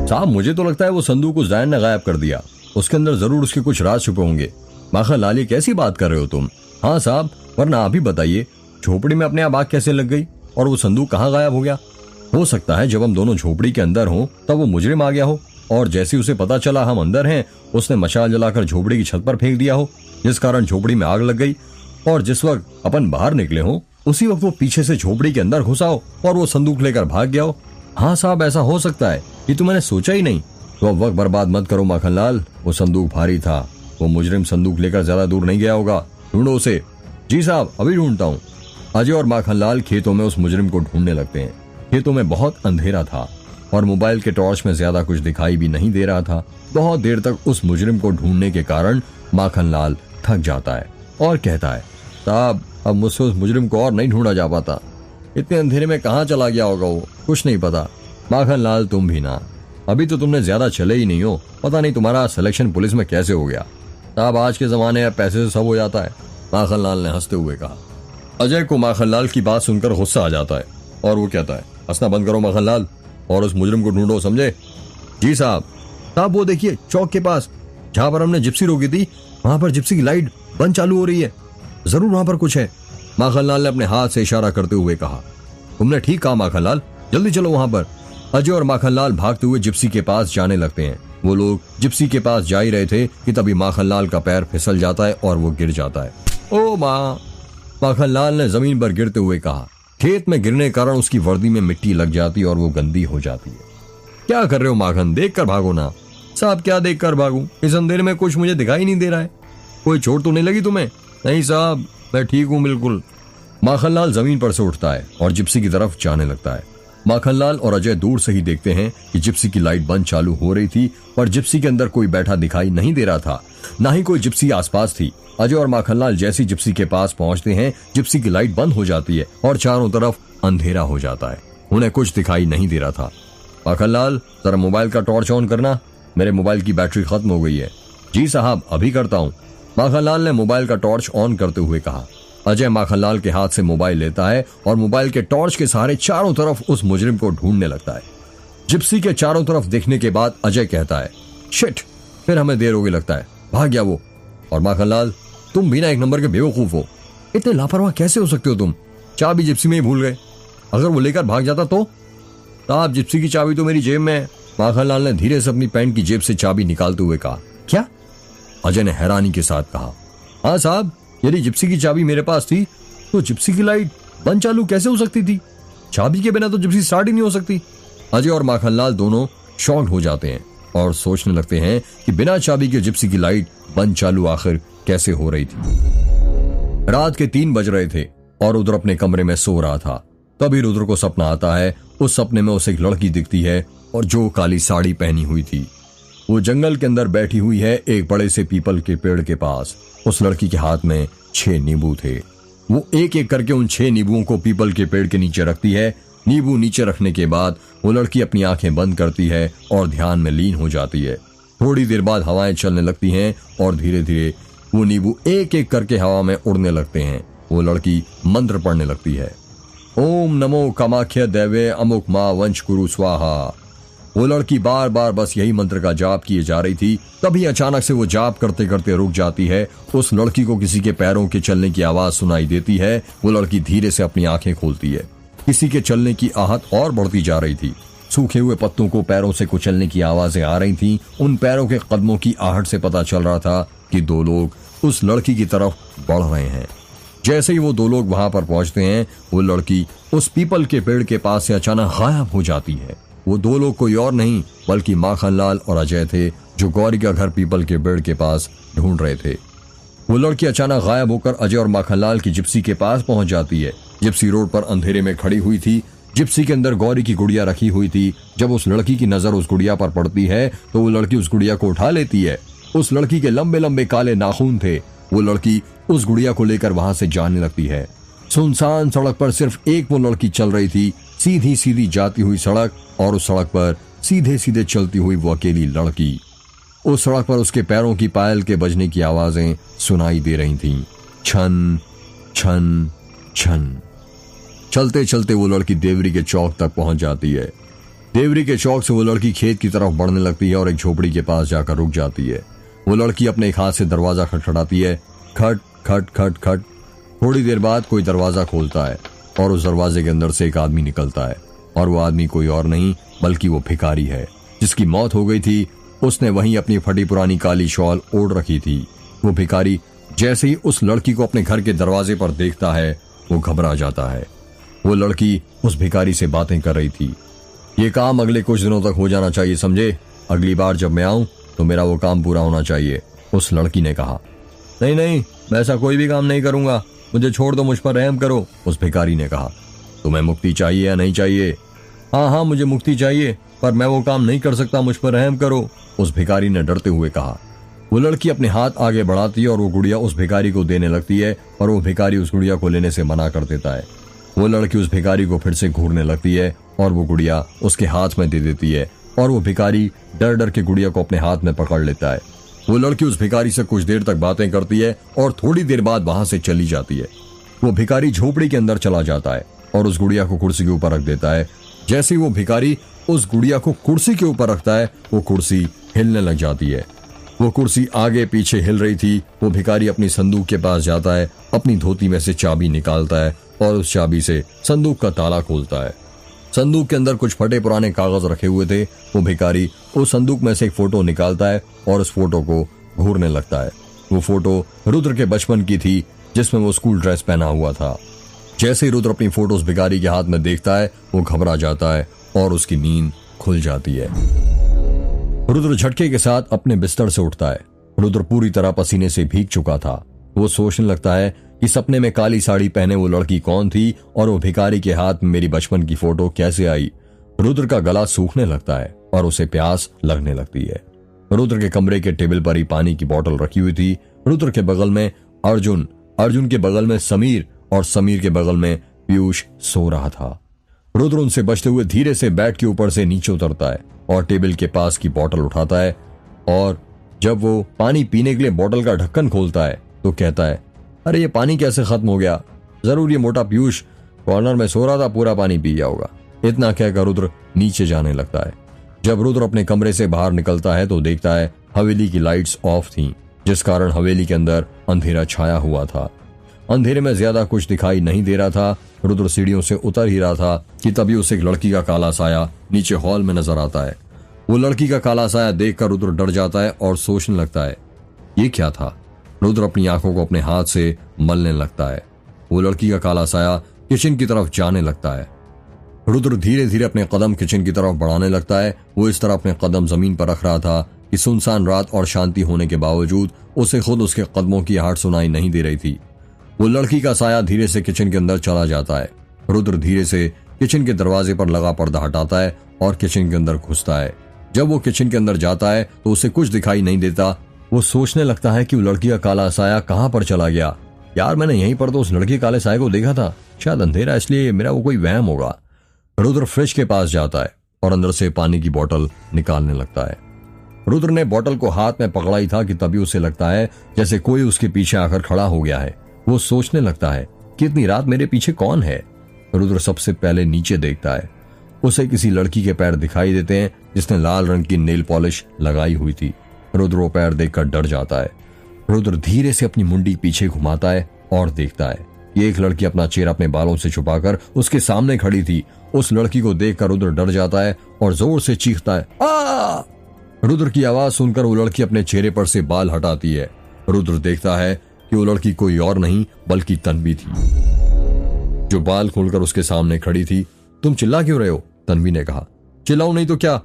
Speaker 1: साहब मुझे तो लगता है वो संदूक उस डायन ने गायब कर दिया। उसके अंदर जरूर उसके कुछ राज छुपे होंगे। माखनलाल, ये कैसी बात कर रहे हो तुम? हाँ साहब, वरना आप ही बताइए, झोपड़ी में अपने आप आग कैसे लग गई और वो संदूक कहाँ गायब हो गया? हो सकता है जब हम दोनों झोपड़ी के अंदर हों तब वो मुजरिम आ गया हो और जैसे उसे पता चला हम अंदर हैं उसने मशाल जलाकर झोपड़ी की छत पर फेंक दिया हो, जिस कारण झोपड़ी में आग लग गई। और जिस वक्त अपन बाहर निकले हो उसी वक्त वो पीछे से झोपड़ी के अंदर घुसा हो और वो संदूक लेकर भाग गया हो। हाँ साहब, ऐसा हो सकता है, ये तो मैंने सोचा ही नहीं। तो अब वक्त बर्बाद मत करो माखनलाल, वो संदूक भारी था। वो मुजरिम संदूक लेकर ज्यादा दूर नहीं गया होगा, ढूंढो उसे। जी साहब, अभी ढूंढता हूँ। अजय और माखनलाल खेतों में उस मुजरिम को ढूंढने लगते हैं। खेतों में बहुत अंधेरा था और मोबाइल के टॉर्च में ज्यादा कुछ दिखाई भी नहीं दे रहा था। बहुत देर तक उस मुजरिम को ढूंढने के कारण माखनलाल थक जाता है और कहता है, साहब अब मुझसे उस मुजरिम को और नहीं ढूंढा जा पाता। इतने अंधेरे में कहाँ चला गया होगा वो, कुछ नहीं पता। माखनलाल तुम भी ना, अभी तो तुमने ज्यादा चले ही नहीं हो, पता नहीं तुम्हारा सिलेक्शन पुलिस में कैसे हो गया। साहब आज के जमाने में पैसे से सब हो जाता है, माखनलाल ने हंसते हुए कहा। अजय को माखनलाल की बात सुनकर गुस्सा आ जाता है और वो कहता है, हंसना बंद करो माखनलाल और उस मुजरिम को ढूंढो, समझे? जी साहब। साहब वो देखिए चौक के पास जहां पर हमने जिप्सी रोकी थी, वहां पर जिप्सी की लाइट बंद चालू हो रही है, जरूर वहां पर कुछ है। माखनलाल ने अपने हाथ से इशारा करते हुए कहा। तुमने ठीक कहा माखनलाल, जल्दी चलो वहां पर। अजय और माखनलाल भागते हुए जिप्सी के पास जाने लगते हैं। वो लोग जिप्सी के पास जा ही रहे थे कि तभी माखनलाल का पैर फिसल जाता है और वो गिर जाता है। ओ माँ, माखनलाल ने जमीन पर गिरते हुए कहा। खेत में गिरने के कारण उसकी वर्दी में मिट्टी लग जाती है और वो गंदी हो जाती है। क्या कर रहे हो माखन, देख कर भागो ना। साहब क्या देख कर भागूं, इस अंधेरे में कुछ मुझे दिखाई नहीं दे रहा है। कोई चोट तो नहीं लगी तुम्हें? नहीं साहब, मैं ठीक हूँ बिल्कुल। माखनलाल जमीन पर से उठता है और जिप्सी की तरफ जाने लगता है। माखनलाल और अजय दूर से ही देखते हैं कि जिप्सी की लाइट बंद चालू हो रही थी पर जिप्सी के अंदर कोई बैठा दिखाई नहीं दे रहा था, ना ही कोई जिप्सी आसपास थी। अजय और माखनलाल जैसी जिप्सी के पास पहुंचते हैं, जिप्सी की लाइट बंद हो जाती है और चारों तरफ अंधेरा हो जाता है। उन्हें कुछ दिखाई नहीं दे रहा था। माखनलाल जरा मोबाइल का टॉर्च ऑन करना, मेरे मोबाइल की बैटरी खत्म हो गई है। जी साहब, अभी करता हूँ। माखनलाल ने मोबाइल का टॉर्च ऑन करते हुए कहा। अजय माखनलाल के हाथ से मोबाइल लेता है और मोबाइल के टॉर्च के सहारे चारों तरफ उस मुजरिम को ढूंढने लगता है। जिप्सी के चारों तरफ देखने के बाद अजय कहता है, शिट, फिर हमें देर हो गई लगता है, भाग गया वो। और माखनलाल, तुम भी ना एक नंबर के बेवकूफ हो, इतने लापरवाह कैसे हो सकते हो तुम? चाबी जिप्सी में ही भूल गए, अगर वो लेकर भाग जाता तो? साहब जिप्सी की चाबी तो मेरी जेब में है। माखनलाल ने धीरे से अपनी पैंट की जेब से चाबी निकालते हुए कहा। क्या? अजय ने हैरानी के साथ कहा। हाँ साहब, यदि जिप्सी की चाबी मेरे पास थी तो जिप्सी की लाइट बंद चालू कैसे हो सकती थी? चाबी के बिना तो जिप्सी स्टार्ट ही नहीं हो सकती। अजय और माखनलाल दोनों शॉक्ड हो जाते हैं और सोचने लगते हैं कि बिना चाबी के जिप्सी की लाइट बंद चालू आखिर कैसे हो रही थी। रात के 3 बज रहे थे और रुद्र अपने कमरे में सो रहा था। तभी रुद्र को सपना आता है। उस सपने में उसे एक लड़की दिखती है और जो काली साड़ी पहनी हुई थी। वो जंगल के अंदर बैठी हुई है एक बड़े से पीपल के पेड़ के पास। उस लड़की के हाथ में 6 नींबू थे। वो एक एक करके उन 6 नींबुओं को पीपल के पेड़ के नीचे रखती है। नींबू नीचे रखने के बाद वो लड़की अपनी आंखें बंद करती है और ध्यान में लीन हो जाती है। थोड़ी देर बाद हवाएं चलने लगती हैं और धीरे धीरे वो नींबू एक एक करके हवा में उड़ने लगते हैं। वो लड़की मंत्र पढ़ने लगती है, ओम नमो कामाख्य दैवे अमुक मां वंश कुरु स्वाहा। वो लड़की बार बार बस यही मंत्र का जाप किए जा रही थी। तभी अचानक से वो जाप करते करते रुक जाती है। उस लड़की को किसी के पैरों के चलने की आवाज सुनाई देती है। वो लड़की धीरे से अपनी आंखें खोलती है। किसी के चलने की आहट और बढ़ती जा रही थी। सूखे हुए पत्तों को पैरों से कुचलने की आवाजें आ रही थीं। उन पैरों के कदमों की आहट से पता चल रहा था कि दो लोग उस लड़की की तरफ बढ़ रहे हैं। जैसे ही वो दो लोग वहां पर पहुंचते हैं, वो लड़की उस पीपल के पेड़ के पास से अचानक गायब हो जाती है। वो दो लोग कोई और नहीं बल्कि माखनलाल और अजय थे, जो गौरी का घर पीपल के पेड़ के पास ढूंढ रहे थे। वो लड़की अचानक गायब होकर अजय और माखनलाल की जिप्सी के पास पहुंच जाती है। जिप्सी रोड पर अंधेरे में खड़ी हुई थी। जिप्सी के अंदर गौरी की गुड़िया रखी हुई थी। जब उस लड़की की नजर उस गुड़िया पर पड़ती है तो वो लड़की उस गुड़िया को उठा लेती है। उस लड़की के लंबे लंबे काले नाखून थे। वो लड़की उस गुड़िया को लेकर वहां से जाने लगती है। सुनसान सड़क पर सिर्फ एक वो लड़की चल रही थी, सीधी सीधी जाती हुई सड़क, और उस सड़क पर सीधे सीधे चलती हुई वो अकेली लड़की। उस सड़क पर उसके पैरों की पायल के बजने की आवाजें सुनाई दे रही थीं। छन छन छन। चलते चलते वो लड़की देवरी के चौक तक पहुंच जाती है। देवरी के चौक से वो लड़की खेत की तरफ बढ़ने लगती है और एक झोपड़ी के पास जाकर रुक जाती है। वो लड़की अपने एक हाथ से दरवाजा खटखटाती है। खट खट खट खट। थोड़ी देर बाद कोई दरवाजा खोलता है और उस दरवाजे के अंदर से एक आदमी निकलता है, और वो आदमी कोई और नहीं बल्कि वो भिखारी है जिसकी मौत हो गई थी। उसने वहीं अपनी फटी पुरानी काली शॉल ओढ़ रखी थी। वो भिखारी जैसे ही उस लड़की को अपने घर के दरवाजे पर देखता है, वो घबरा जाता है। वो लड़की उस भिखारी से बातें कर रही थी। ये काम अगले कुछ दिनों तक हो जाना चाहिए, समझे? अगली बार जब मैं आऊं तो मेरा वो काम पूरा होना चाहिए, उस लड़की ने कहा। नहीं नहीं, मैं ऐसा कोई भी काम नहीं करूंगा, मुझे छोड़ दो, मुझ पर रहम करो, उस भिखारी ने कहा। तुम्हें मुक्ति चाहिए या नहीं चाहिए? हाँ हाँ, मुझे मुक्ति चाहिए, पर मैं वो काम नहीं कर सकता, मुझ पर रहम करो, उस भिखारी ने डरते हुए कहा। वो लड़की अपने हाथ आगे बढ़ाती है और वो गुड़िया उस भिखारी को देने लगती है, और वो भिखारी उस गुड़िया को लेने से मना कर देता है। वो लड़की उस भिखारी को फिर से घूरने लगती है और वो गुड़िया उसके हाथ में दे देती है, और वो भिखारी डर डर के गुड़िया को अपने हाथ में पकड़ लेता है। वो लड़की उस भिखारी से कुछ देर तक बातें करती है और थोड़ी देर बाद वहां से चली जाती है। वो भिखारी झोपड़ी के अंदर चला जाता है और उस गुड़िया को कुर्सी के ऊपर रख देता है। जैसे ही वो भिखारी उस गुड़िया को कुर्सी के ऊपर रखता है, वो कुर्सी हिलने लग जाती है। वो कुर्सी आगे पीछे हिल रही थी। वो भिखारी अपनी संदूक के पास जाता है, अपनी धोती में से चाबी निकालता है और उस चाबी से संदूक का ताला खोलता है। संदूक के अंदर कुछ फटे पुराने कागज रखे हुए थे। वो भिखारी उस संदूक में से एक फोटो निकालता है और उस फोटो को घूरने लगता है। वो फोटो रुद्र के बचपन की थी, जिसमें वो स्कूल ड्रेस पहना हुआ था। जैसे ही रुद्र अपनी फोटो उस भिखारी के हाथ में देखता है, वो घबरा जाता है और उसकी नींद खुल जाती है। रुद्र झटके के साथ अपने बिस्तर से उठता है। रुद्र पूरी तरह पसीने से भीग चुका था। वो सोचने लगता है कि सपने में काली साड़ी पहने वो लड़की कौन थी और वो भिखारी के हाथ में मेरी बचपन की फोटो कैसे आई। रुद्र का गला सूखने लगता है और उसे प्यास लगने लगती है। रुद्र के कमरे के टेबल पर ही पानी की बोतल रखी हुई थी। रुद्र के बगल में अर्जुन, अर्जुन के बगल में समीर और समीर के बगल में पीयूष सो रहा था। रुद्र उनसे बचते हुए धीरे से बेड के ऊपर से नीचे उतरता है और टेबल के पास की बोतल उठाता है, और जब वो पानी पीने के लिए बोतल का ढक्कन खोलता है तो कहता है, अरे ये पानी कैसे खत्म हो गया? जरूर ये मोटा पीयूष कॉर्नर में सो रहा था, पूरा पानी पी गया होगा। इतना कहकर रुद्र नीचे जाने लगता है। जब रुद्र अपने कमरे से बाहर निकलता है तो देखता है हवेली की लाइट्स ऑफ थीं, जिस कारण हवेली के अंदर अंधेरा छाया हुआ था। अंधेरे में ज्यादा कुछ दिखाई नहीं दे रहा था। रुद्र सीढ़ियों से उतर ही रहा था कि तभी उसे एक लड़की का काला साया नीचे हॉल में नजर आता है। वो लड़की का काला साया देखकर रुद्र डर जाता है और सोचने लगता है, ये क्या था? रुद्र अपनी आंखों को अपने हाथ से मलने लगता है। वो लड़की का काला साया किचन की तरफ जाने लगता है। रुद्र धीरे धीरे अपने कदम किचन की तरफ बढ़ाने लगता है। वो इस तरह अपने कदम जमीन पर रख रहा था कि सुनसान रात और शांति होने के बावजूद उसे खुद उसके कदमों की आहट सुनाई नहीं दे रही थी। वो लड़की का साया धीरे से किचन के अंदर चला जाता है। रुद्र धीरे से किचन के दरवाजे पर लगा पर्दा हटाता है और किचन के अंदर घुसता है। जब वो किचन के अंदर जाता है तो उसे कुछ दिखाई नहीं देता। वो सोचने लगता है कि वो लड़की का काला साया कहां पर चला गया। यार, मैंने यहीं पर तो उस लड़की काले साये को देखा था, शायद अंधेरा इसलिए मेरा वो कोई वहम होगा। रुद्र फ्रिज के पास जाता है और अंदर से पानी की बोतल निकालने लगता है। रुद्र ने बोतल को हाथ में पकड़ा ही था कि तभी उसे लगता है जैसे कोई उसके पीछे आकर खड़ा हो गया है। वो सोचने लगता है कि इतनी रात मेरे पीछे कौन है। रुद्र सबसे पहले नीचे देखता है। उसे किसी लड़की के पैर दिखाई देते हैं जिसने लाल रंग की नेल पॉलिश लगाई हुई थी। रुद्र वो पैर देखकर डर जाता है। रुद्र धीरे से अपनी मुंडी पीछे घुमाता है और देखता है कि एक लड़की अपना चेहरा अपने बालों से छुपाकर उसके सामने खड़ी थी। उस लड़की को देखकर रुद्र डर जाता है और जोर से चीखता है, आ! रुद्र की आवाज सुनकर वो लड़की अपने चेहरे पर से बाल हटाती है। रुद्र देखता है कि वो लड़की कोई और नहीं बल्कि तन्वी थी, जो बाल खोलकर उसके सामने खड़ी थी। तुम चिल्ला क्यों रहे हो? तन्वी ने कहा। चिल्लाओ नहीं तो क्या?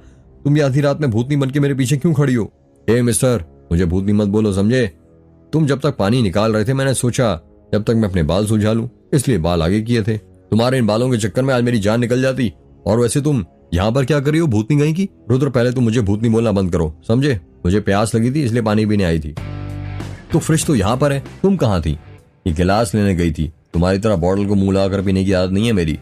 Speaker 1: तुम ये आधी रात में भूतनी बन के मेरे पीछे क्यों खड़ी हो? ए मिस्टर, मुझे भूतनी मत बोलो, समझे? तुम जब तक पानी निकाल रहे थे मैंने सोचा जब तक मैं अपने बाल सुलझा लूं, इसलिए बाल आगे किए थे। तुम्हारे इन बालों के चक्कर में आज मेरी जान निकल जाती। और वैसे तुम यहाँ पर क्या कर रही हो, भूतनी गई की? रुद्र, पहले तुम मुझे भूतनी बोलना बंद करो, समझे? मुझे प्यास लगी थी इसलिए पानी पीने आई थी। तो फ्रिज तो यहाँ पर है, तुम कहाँ थी? ये गिलास लेने गई थी। तुम्हारी तरह बॉटल को मुंह लगाकर पीने की आदत नहीं है मेरी।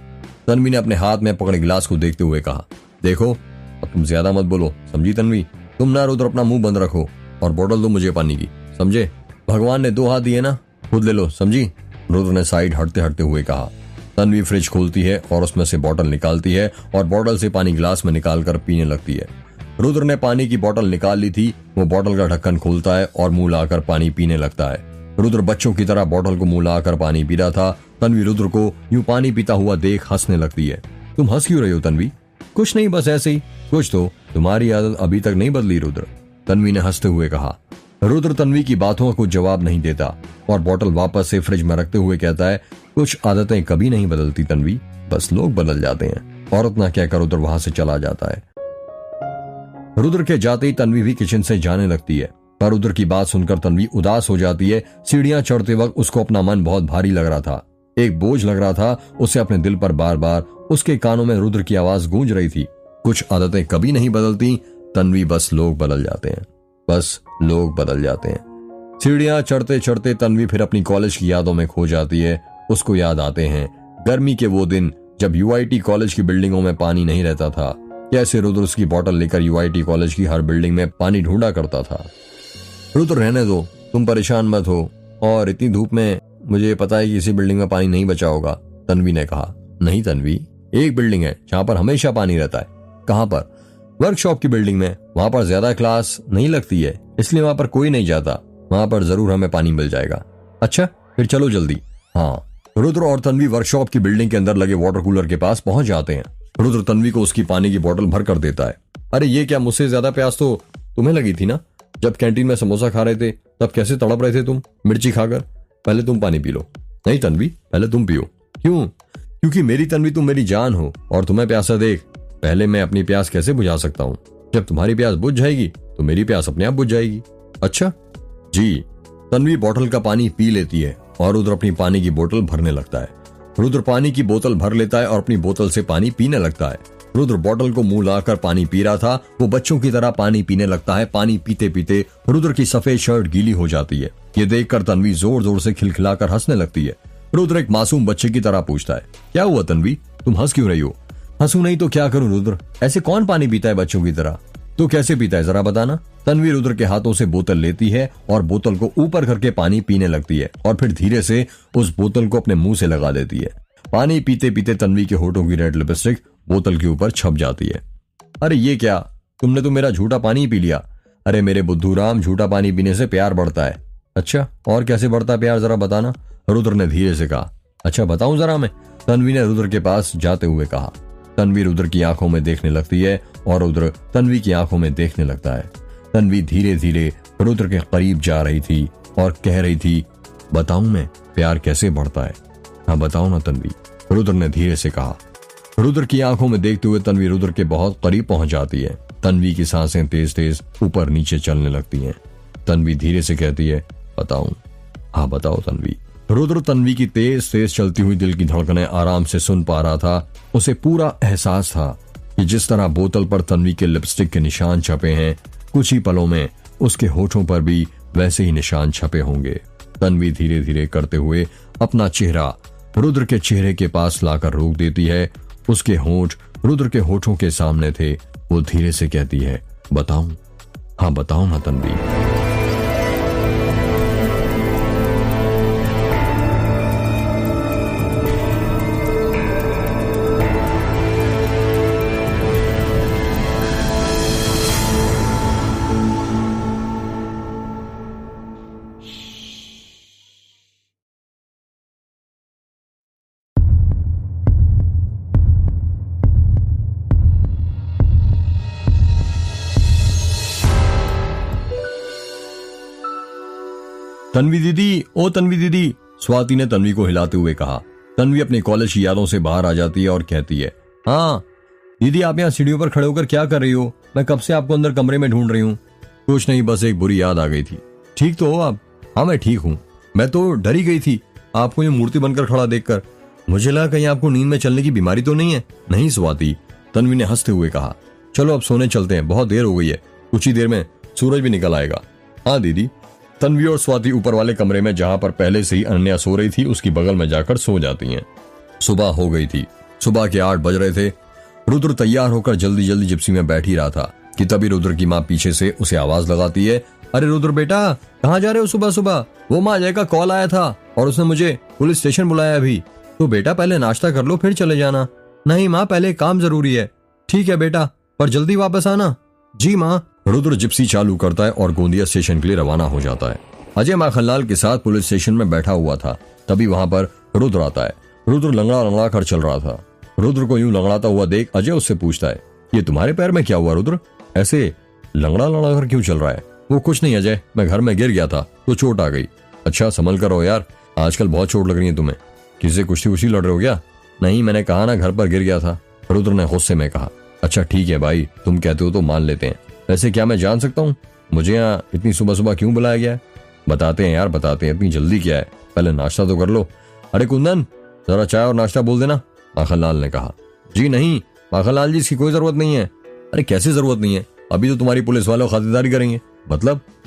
Speaker 1: तन्वी ने अपने हाथ में पकड़े गिलास को देखते हुए कहा। देखो, अब तुम ज्यादा मत बोलो, समझी तन्वी? तुम ना रुद्र अपना मुंह बंद रखो और बोतल दो मुझे पानी की, समझे? भगवान ने 2 हाथ दिए ना, खुद ले लो, समझी? रुद्र ने साइड हटते हटते हुए कहा। तन्वी फ्रिज खोलती है और उसमें से बोतल निकालती है और बोतल से पानी गिलास में निकालकर पीने लगती है। रुद्र ने पानी की बोतल निकाल ली थी। वो बोतल का ढक्कन खोलता है और मुंह लाकर पानी पीने लगता है। रुद्र बच्चों की तरह बोतल को मुंह लाकर पानी पी रहा था। तन्वी रुद्र को यूं पानी पीता हुआ देख हंसने लगती है। तुम हंस क्यों रही हो तन्वी? कुछ नहीं, बस ऐसे ही। कुछ तो तुम्हारी आदत अभी तक नहीं बदली रुद्र, तन्वी ने हंसते हुए कहा। रुद्र तन्वी की बातों को जवाब नहीं देता और बोतल वापस से फ्रिज में रखते हुए कहता है, कुछ आदतें कभी नहीं बदलती तन्वी, बस लोग बदल जाते हैं। औरत ना कहकर रुद्र वहां से चला जाता है। रुद्र के जाते ही तन्वी भी किचन से जाने लगती है, पर रुद्र की बात सुनकर तन्वी उदास हो जाती है। सीढ़ियां चढ़ते वक्त उसको अपना मन बहुत भारी लग रहा था, एक बोझ लग रहा था उसे अपने दिल पर। बार बार उसके कानों में रुद्र की आवाज गूंज रही थी, कुछ आदतें कभी नहीं बदलती तन्वी, बस लोग बदल जाते हैं, बस लोग बदल जाते हैं। सीढ़ियां चढ़ते चढ़ते तन्वी फिर अपनी कॉलेज की यादों में खो जाती है। उसको याद आते हैं गर्मी के वो दिन जब यूआईटी कॉलेज की बिल्डिंगों में पानी नहीं रहता था। कैसे रुद्र उसकी बोतल लेकर यूआईटी कॉलेज की हर बिल्डिंग में पानी ढूंढा करता था। रुद्र, रहने दो, तुम परेशान मत हो, और इतनी धूप में मुझे पता है कि इसी बिल्डिंग में पानी नहीं बचा होगा, तन्वी ने कहा। नहीं तन्वी, एक बिल्डिंग है जहां पर हमेशा पानी रहता है। कहां पर? वर्कशॉप की बिल्डिंग में। वहां पर ज्यादा क्लास नहीं लगती है, इसलिए वहां पर कोई नहीं जाता। वहां पर जरूर हमें पानी मिल जाएगा। अच्छा, फिर चलो जल्दी। हाँ। रुद्र और तन्वी वर्कशॉप की बिल्डिंग के अंदर लगे वाटर कूलर के पास पहुंच जाते हैं। रुद्र तन्वी को उसकी पानी की बोतल भर कर देता है। अरे ये क्या, मुझसे ज्यादा प्यास तो तुम्हें लगी थी ना? जब कैंटीन में समोसा खा रहे थे तब कैसे तड़प रहे थे तुम मिर्ची खाकर। पहले तुम पानी पी लो। नहीं तन्वी, पहले तुम पियो। क्यों? क्योंकि मेरी तन्वी तुम मेरी जान हो और तुम्हें प्यासा देख पहले मैं अपनी प्यास कैसे बुझा सकता हूँ? जब तुम्हारी प्यास बुझ जाएगी तो मेरी प्यास अपने आप बुझ जाएगी। अच्छा जी। तन्वी बोतल का पानी पी लेती है और रुद्र अपनी पानी की बोतल भरने लगता है। रुद्र पानी की बोतल भर लेता है और अपनी बोतल से पानी पीने लगता है। रुद्र बोतल को मुंह लाकर पानी पी रहा था, वो बच्चों की तरह पानी पीने लगता है। पानी पीते पीते रुद्र की सफेद शर्ट गीली हो जाती है। ये देखकर तन्वी जोर जोर से खिलखिलाकर हंसने लगती है। रुद्र एक मासूम बच्चे की तरह पूछता है, क्या हुआ तन्वी, तुम हंस क्यों रही हो? हंसू नहीं तो क्या करूं रुद्र, ऐसे कौन पानी पीता है बच्चों की तरह? तो कैसे पीता है जरा बताना। तन्वी रुद्र के हाथों से बोतल लेती है और बोतल को ऊपर करके पानी पीने लगती है और फिर धीरे से उस बोतल को अपने मुंह से लगा देती है। पानी पीते पीते तन्वी के होठों की रेड लिपस्टिक बोतल के ऊपर छप जाती है। अरे ये क्या, तुमने तो मेरा झूठा पानी पी लिया। अरे मेरे बुद्धू राम, झूठा पानी पीने से प्यार बढ़ता है। अच्छा, और कैसे बढ़ता है प्यार, जरा बताना, रुद्र ने धीरे से कहा। अच्छा बताऊं जरा मैं, तन्वी ने रुद्र के पास जाते हुए कहा। तन्वी रुद्र की आंखों में देखने लगती है और रुद्र तन्वी की आंखों में देखने लगता है। तन्वी धीरे धीरे रुद्र के करीब जा रही थी और कह रही थी, बताऊं मैं प्यार कैसे बढ़ता है? हाँ बताओ ना तन्वी, रुद्र ने धीरे से कहा। रुद्र की आंखों में देखते हुए तन्वी रुद्र के बहुत करीब पहुंच जाती है। तन्वी की सांसें तेज तेज ऊपर नीचे चलने लगती हैं। तन्वी धीरे से कहती है, बताऊं? हाँ बताओ तन्वी। रुद्र तन्वी की तेज तेज चलती हुई दिल की धड़कनें आराम से सुन पा रहा था। उसे पूरा एहसास था कि जिस तरह बोतल पर तन्वी के लिपस्टिक के निशान छपे हैं, कुछ ही पलों में उसके होठों पर भी वैसे ही निशान छपे होंगे। तन्वी धीरे धीरे करते हुए अपना चेहरा रुद्र के चेहरे के पास लाकर रोक देती है। उसके होंठ रुद्र के होठों के सामने थे। वो धीरे से कहती है, बताऊं? हाँ बताओ ना तन्वी। तन्वी दीदी, ओ तन्वी दीदी, स्वाति ने तन्वी को हिलाते हुए कहा। तन्वी अपनी कॉलेज की यादों से बाहर आ जाती है और कहती है, हाँ दीदी, आप यहाँ सीढ़ियों पर खड़े होकर क्या कर रही हो? मैं कब से आपको अंदर कमरे में ढूंढ रही हूँ। कुछ नहीं, बस एक बुरी याद आ गई थी। ठीक तो हो आप? हाँ मैं ठीक हूँ। मैं तो डरी गई थी आपको ये मूर्ति बनकर खड़ा देखकर। मुझे लगा कहीं आपको नींद में चलने की बीमारी तो नहीं है। नहीं स्वाति, तन्वी ने हंसते हुए कहा। चलो अब सोने चलते हैं, बहुत देर हो गई है, कुछ ही देर में सूरज भी निकल आएगा। हाँ दीदी। तन्वी और स्वाति ऊपर वाले कमरे में, जहां पर पहले से ही अनन्या सो रही थी, उसकी बगल में जाकर सो जाती हैं। सुबह हो गई थी। सुबह के 8 बज रहे थे। रुद्र तैयार होकर जल्दी जल्दी जिप्सी में बैठ ही रहा था कि तभी रुद्र की माँ पीछे से उसे आवाज लगाती है, अरे रुद्र बेटा, कहाँ जा रहे हो सुबह सुबह? वो माँ अजय का कॉल आया था और उसने मुझे पुलिस स्टेशन बुलाया अभी। तो बेटा पहले नाश्ता कर लो फिर चले जाना। नहीं माँ, पहले काम जरूरी है। ठीक है बेटा, पर जल्दी वापस आना। जी माँ। रुद्र जिप्सी चालू करता है और गोंदिया स्टेशन के लिए रवाना हो जाता है। अजय माखनलाल के साथ पुलिस स्टेशन में बैठा हुआ था। तभी वहां पर रुद्र आता है। रुद्र लंगड़ा लंगड़ा कर चल रहा था। रुद्र को यूं लंगड़ाता हुआ देख अजय उससे पूछता है, ये तुम्हारे पैर में क्या हुआ रुद्र? ऐसे लंगड़ा लंगड़ा कर क्यों चल रहा है? वो कुछ नहीं अजय, मैं घर में गिर गया था तो चोट आ गई। अच्छा संभल कर रहो यार, आजकल बहुत चोट लग रही है तुम्हें। किसी कुश्ती उसी लड़ रहे हो क्या? नहीं, मैंने कहा ना घर पर गिर गया था, रुद्र ने गुस्से में कहा। अच्छा ठीक है भाई, तुम कहते हो तो मान लेते हैं। वैसे क्या मैं जान सकता हूँ मुझे यहाँ इतनी सुबह सुबह क्यों बुलाया गया है? बताते हैं यार बताते हैं, इतनी जल्दी क्या है, पहले नाश्ता तो कर लो। अरे कुंदन, जरा चाय और नाश्ता बोल देना, माखनलाल ने कहा। जी नहीं माखनलाल जी, इसकी कोई जरूरत नहीं है। अरे कैसे जरूरत नहीं है? अभी तो तुम्हारी पुलिस वाले खातिरदारी करेंगे।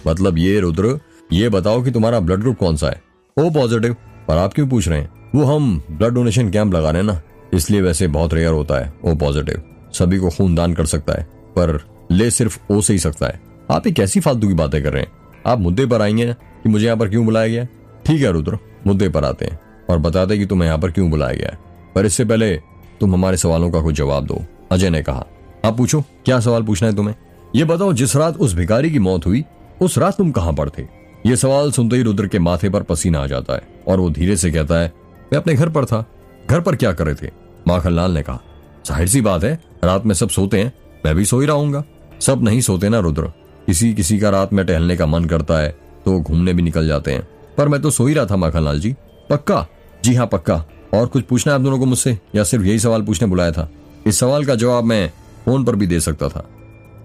Speaker 1: मतलब ये रुद्र, ये बताओ कि तुम्हारा ब्लड ग्रुप कौन सा है? O positive. पर आप क्यों पूछ रहे हैं? वो हम ब्लड डोनेशन कैंप लगा रहे हैं ना, इसलिए। वैसे बहुत रेयर होता है ओ पॉजिटिव, सभी को खून दान कर सकता है, पर ले सिर्फ ओ से ही सकता है। आप ये कैसी फालतू की बातें कर रहे हैं? आप मुद्दे पर आएंगे ना कि मुझे यहाँ पर क्यों बुलाया गया। ठीक है रुद्र, मुद्दे पर आते हैं और बताते कि तुम्हें यहाँ पर क्यों बुलाया गया है। पर इससे पहले तुम हमारे सवालों का कुछ जवाब दो, अजय ने कहा। आप पूछो, क्या सवाल पूछना है तुम्हें? ये बताओ, जिस रात उस भिखारी की मौत हुई उस रात तुम कहां पर थे? ये सवाल सुनते ही रुद्र के माथे पर पसीना आ जाता है और वो धीरे से कहता है, मैं अपने घर पर था। घर पर क्या कर रहे थे? माखनलाल ने कहा। जाहिर सी बात है, रात में सब सोते हैं, मैं भी सो ही रहूंगा। सब नहीं सोते ना रुद्र, किसी किसी का रात में टहलने का मन करता है तो घूमने भी निकल जाते हैं, पर मैं तो सो ही रहा था माखनलाल जी। पक्का? जी हाँ पक्का। और कुछ पूछना है आप दोनों को मुझसे, या सिर्फ यही सवाल पूछने बुलाया था? इस सवाल का जवाब मैं फोन पर भी दे सकता था।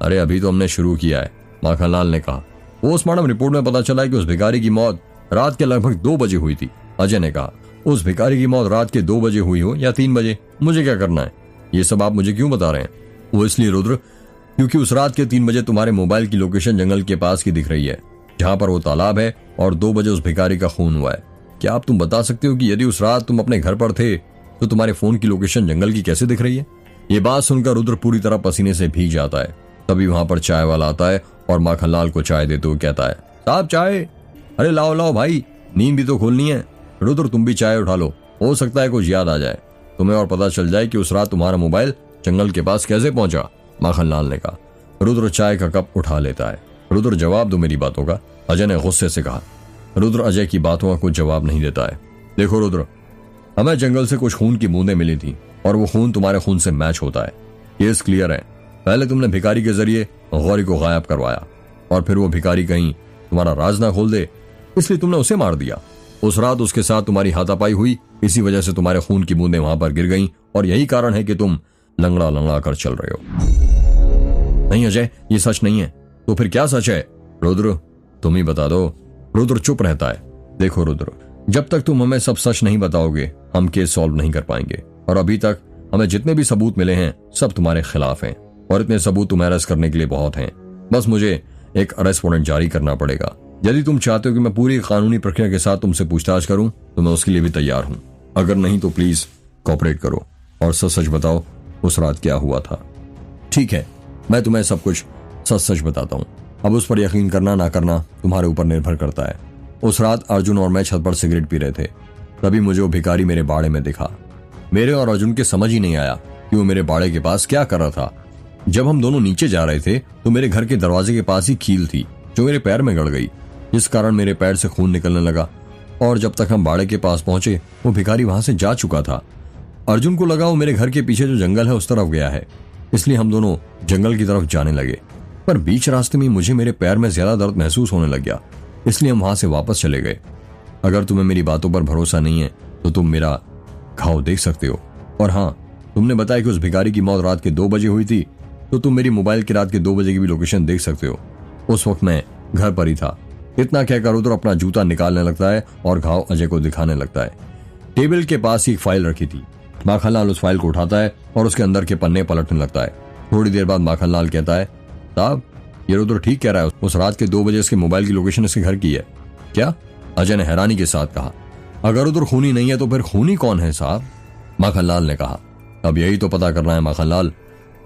Speaker 1: अरे अभी तो हमने शुरू किया है, माखनलाल ने कहा। पोस्टमार्टम रिपोर्ट में पता चला है कि उस भिखारी की मौत रात के लगभग 2 बजे हुई थी, अजय ने कहा। उस भिखारी की मौत रात के 2 बजे हुई हो या 3 बजे, मुझे क्या करना है? ये सब आप मुझे क्यों बता रहे हैं? वो इसलिए रुद्र, क्योंकि उस रात के 3 बजे तुम्हारे मोबाइल की लोकेशन जंगल के पास की दिख रही है, जहां पर वो तालाब है, और 2 बजे उस भिखारी का खून हुआ है। क्या आप तुम बता सकते हो कि यदि उस रात तुम अपने घर पर थे तो तुम्हारे फोन की लोकेशन जंगल की कैसे दिख रही है? ये बात सुनकर रुद्र पूरी तरह पसीने से भीग जाता है। तभी वहां पर चाय वाला आता है और माखनलाल को चाय देते हुए कहता है, साहब चाय। अरे लाओ लाओ भाई, नींद भी तो खोलनी है। रुद्र तुम भी चाय उठा लो, हो सकता है कुछ याद आ जाए तुम्हें और पता चल जाए कि उस रात तुम्हारा मोबाइल जंगल के पास कैसे पहुंचा, माखनलाल ने कहा। रुद्र चाय का कप उठा लेता है। रुद्र जवाब दो मेरी बातों का, अजय ने गुस्से से कहा। रुद्र अजय की बातों का कुछ जवाब नहीं देता है। देखो रुद्र, हमें जंगल से कुछ खून की बूंदें मिली थी और वो खून तुम्हारे खून से मैच होता है। केस क्लियर है। पहले तुमने भिखारी के जरिए गौरी को गायब करवाया और फिर वो भिखारी कहीं तुम्हारा राज ना खोल दे, इसलिए तुमने उसे मार दिया। उस रात उसके साथ तुम्हारी हाथापाई हुई, इसी वजह से तुम्हारे खून की बूंदें वहां पर गिर गईं और यही कारण है कि तुम लंगड़ा लंगड़ा कर चल रहे हो। नहीं अजय, ये सच नहीं है। तो फिर क्या सच है? रुद्र तुम ही बता दो। रुद्र चुप रहता है। देखो रुद्र, जब तक तुम हमें सब सच नहीं बताओगे हम केस सॉल्व नहीं कर पाएंगे, और अभी तक हमें जितने भी सबूत मिले हैं सब तुम्हारे खिलाफ हैं, और इतने सबूत तुम्हें अरेस्ट करने के लिए बहुत हैं। बस मुझे एक अरेस्ट वारंट जारी करना पड़ेगा। यदि तुम चाहते हो कि मैं पूरी कानूनी प्रक्रिया के साथ तुमसे पूछताछ करूं तो मैं उसके लिए भी तैयार हूं। अगर नहीं तो प्लीज कोऑपरेट करो और सच सच बताओ उस रात क्या हुआ था। ठीक है, मैं तुम्हें सब कुछ सच सच बताता हूँ। अब उस पर यकीन करना ना करना तुम्हारे ऊपर निर्भर करता है। उस रात अर्जुन और मैं छत पर सिगरेट पी रहे थे, तभी मुझे वो भिखारी मेरे बाड़े में दिखा। मेरे और अर्जुन के समझ ही नहीं आया कि वो मेरे बाड़े के पास क्या कर रहा था। जब हम दोनों नीचे जा रहे थे तो मेरे घर के दरवाजे के पास ही कील थी जो मेरे पैर में गड़ गई, जिस कारण मेरे पैर से खून निकलने लगा। और जब तक हम बाड़े के पास पहुंचे वो भिखारी वहां से जा चुका था। अर्जुन को लगा वो मेरे घर के पीछे जो जंगल है उस तरफ गया है, इसलिए हम दोनों जंगल की तरफ जाने लगे। पर बीच रास्ते में मुझे मेरे पैर में ज्यादा दर्द महसूस होने लग गया, इसलिए हम वहां से वापस चले गए। अगर तुम्हें मेरी बातों पर भरोसा नहीं है तो तुम मेरा घाव देख सकते हो। और हाँ, तुमने बताया कि उस भिखारी की मौत रात के 2 बजे हुई थी, तो तुम मेरी मोबाइल की रात के 2 बजे की भी लोकेशन देख सकते हो। उस वक्त मैं घर पर ही था। इतना कहकर रुद्र अपना जूता निकालने लगता है और घाव अजय को दिखाने लगता है। टेबल के पास ही एक फाइल रखी थी। माखनलाल उस फाइल को उठाता है और उसके अंदर के पन्ने पलटने लगता है। थोड़ी देर बाद माखनलाल कहता है, साहब ये रुद्र ठीक कह रहा है, उस रात के 2 बजे इसके मोबाइल की लोकेशन इसके घर की है। क्या? अजय ने हैरानी के साथ कहा। अगर रुद्र खूनी नहीं है तो फिर खूनी कौन है साहब? माखनलाल ने कहा। अब यही तो पता करना है माखनलाल।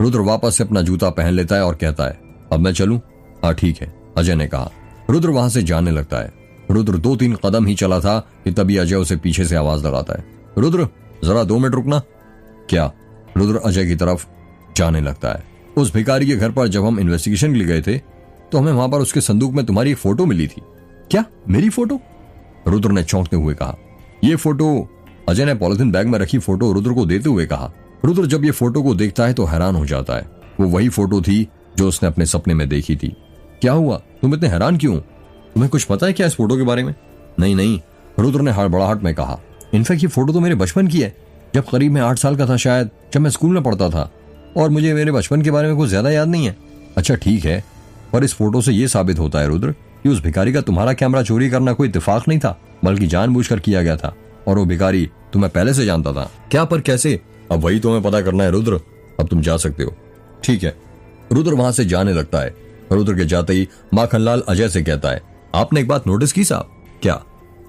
Speaker 1: रुद्र वापस से अपना जूता पहन लेता है और कहता है, अब मैं चलूं? हाँ ठीक है, अजय ने कहा। रुद्र वहां से जाने लगता है। रुद्र 2-3 कदम ही चला था कि तभी अजय उसे पीछे से आवाज लगाता है, रुद्र जरा 2 मिनट रुकना। क्या? रुद्र अजय की तरफ जाने लगता है। उस भिखारी के घर पर जब हम इन्वेस्टिगेशन के लिए गए थे तो हमें वहां पर उसके संदूक में तुम्हारी एक फोटो मिली थी। क्या? मेरी फोटो? रुद्र ने चौंकते हुए कहा। ये फोटो? अजय ने पॉलिथीन बैग में रखी फोटो रुद्र को देते हुए कहा। रुद्र जब ये फोटो को देखता है तो हैरान हो जाता है। वो वही फोटो थी जो उसने अपने सपने में देखी थी। क्या हुआ? तुम इतने हैरान क्यों? तुम्हें कुछ पता है क्या इस फोटो के बारे में? नहीं, रुद्र ने हड़बड़ाहट में कहा। इनफैक्ट ये फोटो तो मेरे बचपन की है, जब करीब मैं 8 साल का था शायद, जब मैं स्कूल में पढ़ता था, और मुझे मेरे बचपन के बारे में कुछ ज्यादा याद नहीं है। अच्छा ठीक है, पर इस फोटो से यह साबित होता है रुद्र कि उस भिखारी का तुम्हारा कैमरा चोरी करना कोई इत्तेफाक नहीं था, बल्कि जानबूझकर किया गया था, और वो भिखारी तुम्हें पहले से जानता था। क्या? पर कैसे? अब वही तुम्हें पता करना है रुद्र। अब तुम जा सकते हो। ठीक है। रुद्र वहां से जाने लगता है। रुद्र के जाते ही माखनलाल अजय से कहता है, आपने एक बात नोटिस की साहब? क्या?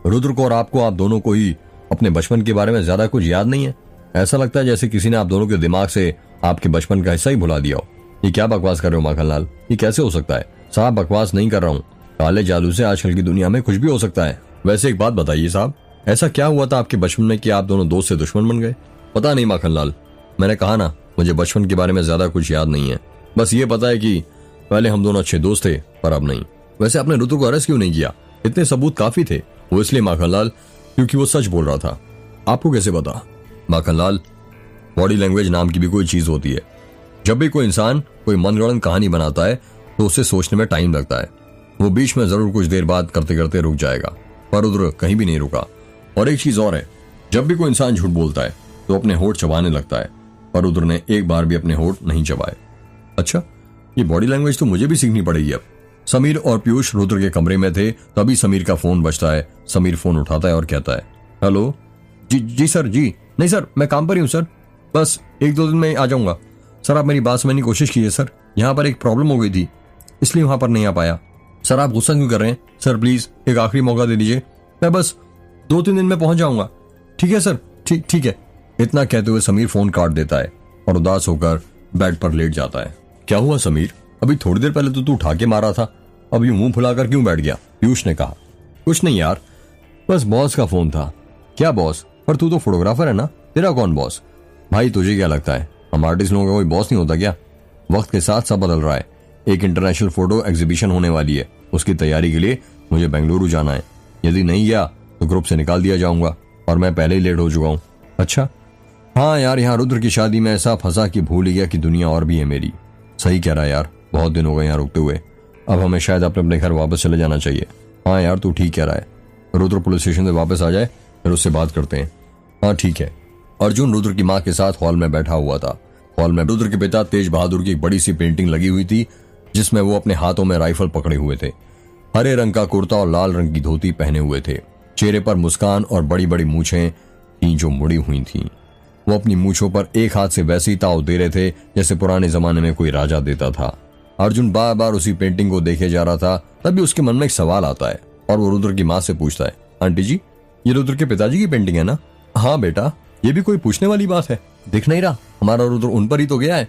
Speaker 1: रुद्र को और आपको, आप दोनों को ही अपने बचपन के बारे में ज्यादा कुछ याद नहीं है। ऐसा लगता है जैसे किसी ने आप दोनों के दिमाग से आपके बचपन का हिस्सा ही भुला दिया हो। ये क्या बकवास कर रहे हो माखनलाल? ये कैसे हो सकता है? साहब बकवास नहीं कर रहा हूँ, काले जादू से आजकल की दुनिया में कुछ भी हो सकता है। वैसे एक बात बताइए साहब, ऐसा क्या हुआ था आपके बचपन में कि आप दोनों दोस्त से दुश्मन बन गए? पता नहीं माखनलाल, मैंने कहा ना, मुझे बचपन के बारे में ज्यादा कुछ याद नहीं है। बस ये पता है कि पहले हम दोनों अच्छे दोस्त थे, पर अब नहीं। वैसे आपने रुद्र को अरेस्ट क्यों नहीं किया? इतने सबूत काफी थे। वो इसलिए माखनलाल क्योंकि वो सच बोल रहा था। आपको कैसे पता? माखनलाल, बॉडी लैंग्वेज नाम की भी कोई चीज होती है। जब भी कोई इंसान कोई मनगढ़ंत कहानी बनाता है तो उसे सोचने में टाइम लगता है। वो बीच में जरूर कुछ देर बाद करते करते रुक जाएगा, पर रुद्र कहीं भी नहीं रुका। और एक चीज और है, जब भी कोई इंसान झूठ बोलता है तो अपने होठ चबाने लगता है, पर रुद्र ने एक बार भी अपने होठ नहीं चबाए। अच्छा, ये बॉडी लैंग्वेज तो मुझे भी सीखनी पड़ेगी अब। समीर और पीयूष रुद्र के कमरे में थे, तभी समीर का फोन बजता है। समीर फोन उठाता है और कहता है, हेलो। जी सर। जी नहीं सर, मैं काम पर ही हूँ सर, बस 1-2 दिन में आ जाऊंगा। सर आप मेरी बात समझने की कोशिश कीजिए सर, यहाँ पर एक प्रॉब्लम हो गई थी, इसलिए वहां पर नहीं आ पाया। सर आप गुस्सा क्यों कर रहे हैं? सर प्लीज एक आखिरी मौका दे दीजिए, मैं बस 2-3 दिन में पहुंच जाऊंगा। ठीक है सर, ठीक है। इतना कहते हुए समीर फोन काट देता है और उदास होकर बेड पर लेट जाता है। क्या हुआ समीर? अभी थोड़ी देर पहले तो तू उठा के मारा था, अब यूं मुंह फुलाकर क्यों बैठ गया? पीयूष ने कहा। कुछ नहीं यार, बस बॉस का फोन था। क्या बॉस? पर तू तो फोटोग्राफर है ना, तेरा कौन बॉस? भाई तुझे क्या लगता है हम आर्टिस्ट लोगों का कोई बॉस नहीं होता क्या? वक्त के साथ सब बदल रहा है। एक इंटरनेशनल फोटो एग्जीबिशन होने वाली है, उसकी तैयारी के लिए मुझे बेंगलुरु जाना है। यदि नहीं गया तो ग्रुप से निकाल दिया जाऊंगा, और मैं पहले ही लेट हो चुका हूँ। अच्छा हाँ यार, यहाँ रुद्र की शादी में ऐसा फंसा कि भूल ही गया कि दुनिया और भी है मेरी। सही कह रहा है यार, बहुत दिन हो गए यहाँ रुकते हुए, अब हमें शायद अपने घर वापस चले जाना चाहिए। हाँ यार तू ठीक कह रहा है, रुद्र पुलिस स्टेशन से वापस आ जाए फिर उससे बात करते हैं। हाँ ठीक है। अर्जुन रुद्र की माँ के साथ हॉल में बैठा हुआ था। हॉल में रुद्र के पिता तेज बहादुर की एक बड़ी सी पेंटिंग लगी हुई थी, जिसमें वो अपने हाथों में राइफल पकड़े हुए थे। हरे रंग का कुर्ता और लाल रंग की धोती पहने हुए थे। चेहरे पर मुस्कान और बड़ी बड़ी मूछें थीं जो मुड़ी हुई थीं। वो अपनी मूछों पर एक हाथ से वैसे ही ताव दे रहे थे जैसे पुराने जमाने में कोई राजा देता था। अर्जुन बार बार उसी पेंटिंग को देखे जा रहा था। तभी उसके मन में एक सवाल आता है और वो रुद्र की माँ से पूछता है, आंटी जी ये रुद्र के पिताजी की पेंटिंग है ना? हाँ बेटा, ये भी कोई पूछने वाली बात है, दिख नहीं रहा हमारा रुद्र उन पर ही तो गया है।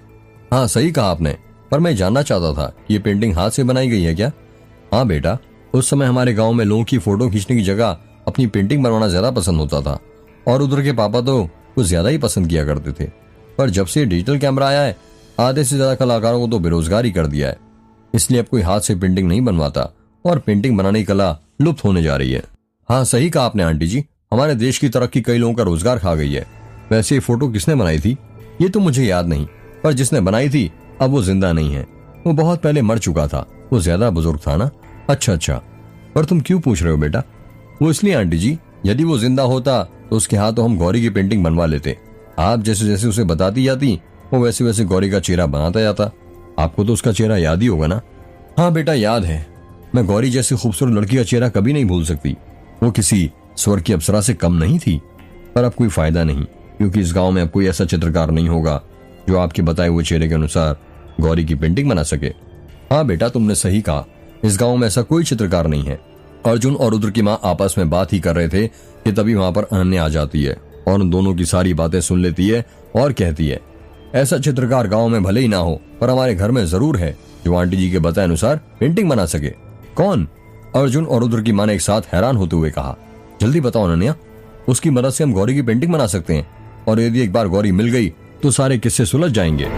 Speaker 1: हाँ सही कहा आपने, पर मैं जानना चाहता था कि ये पेंटिंग हाथ से बनाई गई है क्या? हाँ बेटा, उस समय हमारे गांव में लोगों की फोटो खींचने की जगह अपनी पेंटिंग बनवाना ज्यादा पसंद होता था, और रुद्र के पापा तो कुछ ज्यादा ही पसंद किया करते थे। पर जब से डिजिटल कैमरा आया है, आधे से ज्यादा कलाकारों को तो बेरोजगार ही कर दिया है। इसलिए अब कोई हाथ से पेंटिंग नहीं बनवाता और पेंटिंग बनाने की कला लुप्त होने जा रही है। हाँ सही कहा आपने आंटी जी, हमारे देश की तरक्की कई लोगों का रोजगार खा गई है। वैसे ये फोटो किसने बनाई थी ये तो मुझे याद नहीं, पर जिसने बनाई थी अब वो जिंदा नहीं है। वो बहुत पहले मर चुका था, वो ज्यादा बुजुर्ग था ना। अच्छा, पर तुम क्यों पूछ रहे हो बेटा? वो इसलिए आंटी जी, यदि वो जिंदा होता तो उसके हाथों हम गौरी की पेंटिंग बनवा लेते। आप जैसे जैसे उसे बताती जाती वो वैसे वैसे गौरी का चेहरा बनाता जाता। आपको तो उसका चेहरा याद ही होगा ना? हाँ बेटा, याद है। मैं गौरी जैसी खूबसूरत लड़की का चेहरा कभी नहीं भूल सकती। वो किसी स्वर्ग की अप्सरा से कम नहीं थी। पर अब कोई फायदा नहीं, क्योंकि इस गांव में अब कोई ऐसा चित्रकार नहीं होगा जो आपके बताए हुए चेहरे के अनुसार गौरी की पेंटिंग बना सके। हाँ बेटा, तुमने सही कहा, इस गांव में ऐसा कोई चित्रकार नहीं है। अर्जुन और रुद्र की माँ आपस में बात ही कर रहे थे कि तभी वहां पर अनन्या आ जाती है और उन दोनों की सारी बातें सुन लेती है और कहती है, ऐसा चित्रकार गांव में भले ही ना हो, पर हमारे घर में जरूर है जो आंटी जी के बताए अनुसार पेंटिंग बना सके। कौन? अर्जुन और रुद्र की माँ ने एक साथ हैरान होते हुए कहा। जल्दी बताओ अनन्या, उसकी मदद से हम गौरी की पेंटिंग बना सकते हैं, और यदि एक बार गौरी मिल गई तो सारे किस्से सुलझ जाएंगे।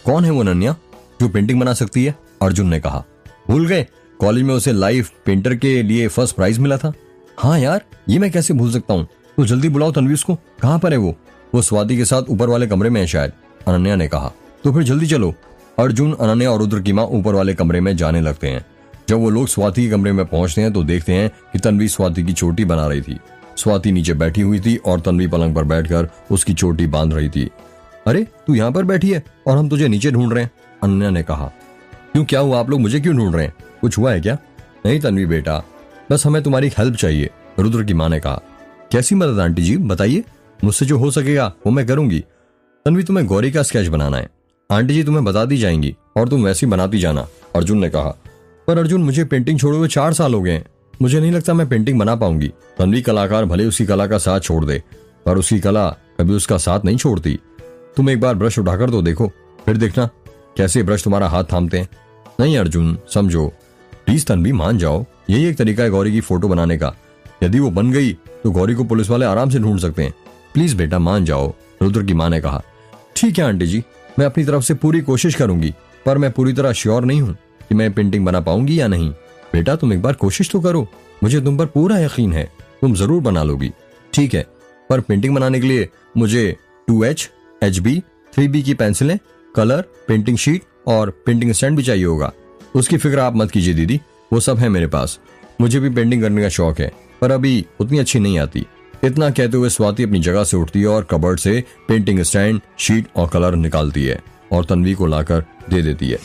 Speaker 1: कौन है वो अनन्या जो पेंटिंग बना सकती है? अर्जुन ने कहा। भूल गए, कॉलेज में उसे लाइव पेंटर के लिए फर्स्ट प्राइज मिला था। हाँ यार, ये मैं कैसे भूल सकता हूँ। तो जल्दी बुलाओ तन्वीर को। कहाँ पर है वो स्वाति के साथ ऊपर वाले कमरे में है शायद, अनन्या ने कहा। तो फिर जल्दी चलो। अर्जुन, अनन्या और रुद्र की माँ ऊपर वाले कमरे में जाने लगते हैं। जब वो लोग स्वाति के कमरे में पहुंचते हैं तो देखते हैं कि तन्वी स्वाति की चोटी बना रही थी। स्वाति नीचे बैठी हुई थी और तन्वी पलंग पर बैठकर उसकी चोटी बांध रही थी। अरे तू यहाँ पर बैठी है और हम तुझे नीचे ढूंढ रहे हैं, अनन्या ने कहा। क्यों, क्या हुआ? आप लोग मुझे क्यों ढूंढ रहे हैं? कुछ हुआ है क्या? नहीं तन्वी बेटा, बस हमें तुम्हारी हेल्प चाहिए, रुद्र की माँ ने कहा। कैसी मदद आंटी जी, बताइए। मुझसे जो हो सकेगा वो मैं करूंगी। तन्वी, तुम्हें गौरी का स्केच बनाना है। आंटी जी तुम्हें बताती जाएंगी और तुम वैसी बनाती जाना, अर्जुन ने कहा। पर अर्जुन, मुझे पेंटिंग छोड़े हुए 4 साल हो गए हैं। मुझे नहीं लगता मैं पेंटिंग बना पाऊंगी। तन्वी, कलाकार भले उसकी कला का साथ छोड़ दे, पर उसकी कला कभी उसका साथ नहीं छोड़ती। तुम एक बार ब्रश उठाकर तो देखो, फिर देखना कैसे ब्रश तुम्हारा हाथ थामते हैं। नहीं अर्जुन, समझो प्लीज। तन्वी, मान जाओ, यही एक तरीका है गौरी की फोटो बनाने का। यदि वो बन गई तो गौरी को पुलिस वाले आराम से ढूंढ सकते हैं। प्लीज बेटा मान जाओ, रुद्र की माँ ने कहा। ठीक है आंटी जी, मैं अपनी तरफ से पूरी कोशिश करूंगी, पर मैं पूरी तरह श्योर नहीं हूँ कि मैं पेंटिंग बना पाऊंगी या नहीं। बेटा तुम एक बार कोशिश तो करो, मुझे तुम पर पूरा यकीन है, तुम जरूर बना लोगी। ठीक है, पर पेंटिंग बनाने के लिए मुझे 2H, HB, 3B की पेंसिलें, कलर, पेंटिंग शीट और पेंटिंग स्टैंड भी चाहिए होगा। उसकी फिक्र आप मत कीजिए दीदी, वो सब है मेरे पास। मुझे भी पेंटिंग करने का शौक है, पर अभी उतनी अच्छी नहीं आती। इतना कहते हुए स्वाति अपनी जगह से उठती है और कबर्ड से पेंटिंग स्टैंड, शीट और कलर निकालती है और तन्वी को लाकर दे देती है।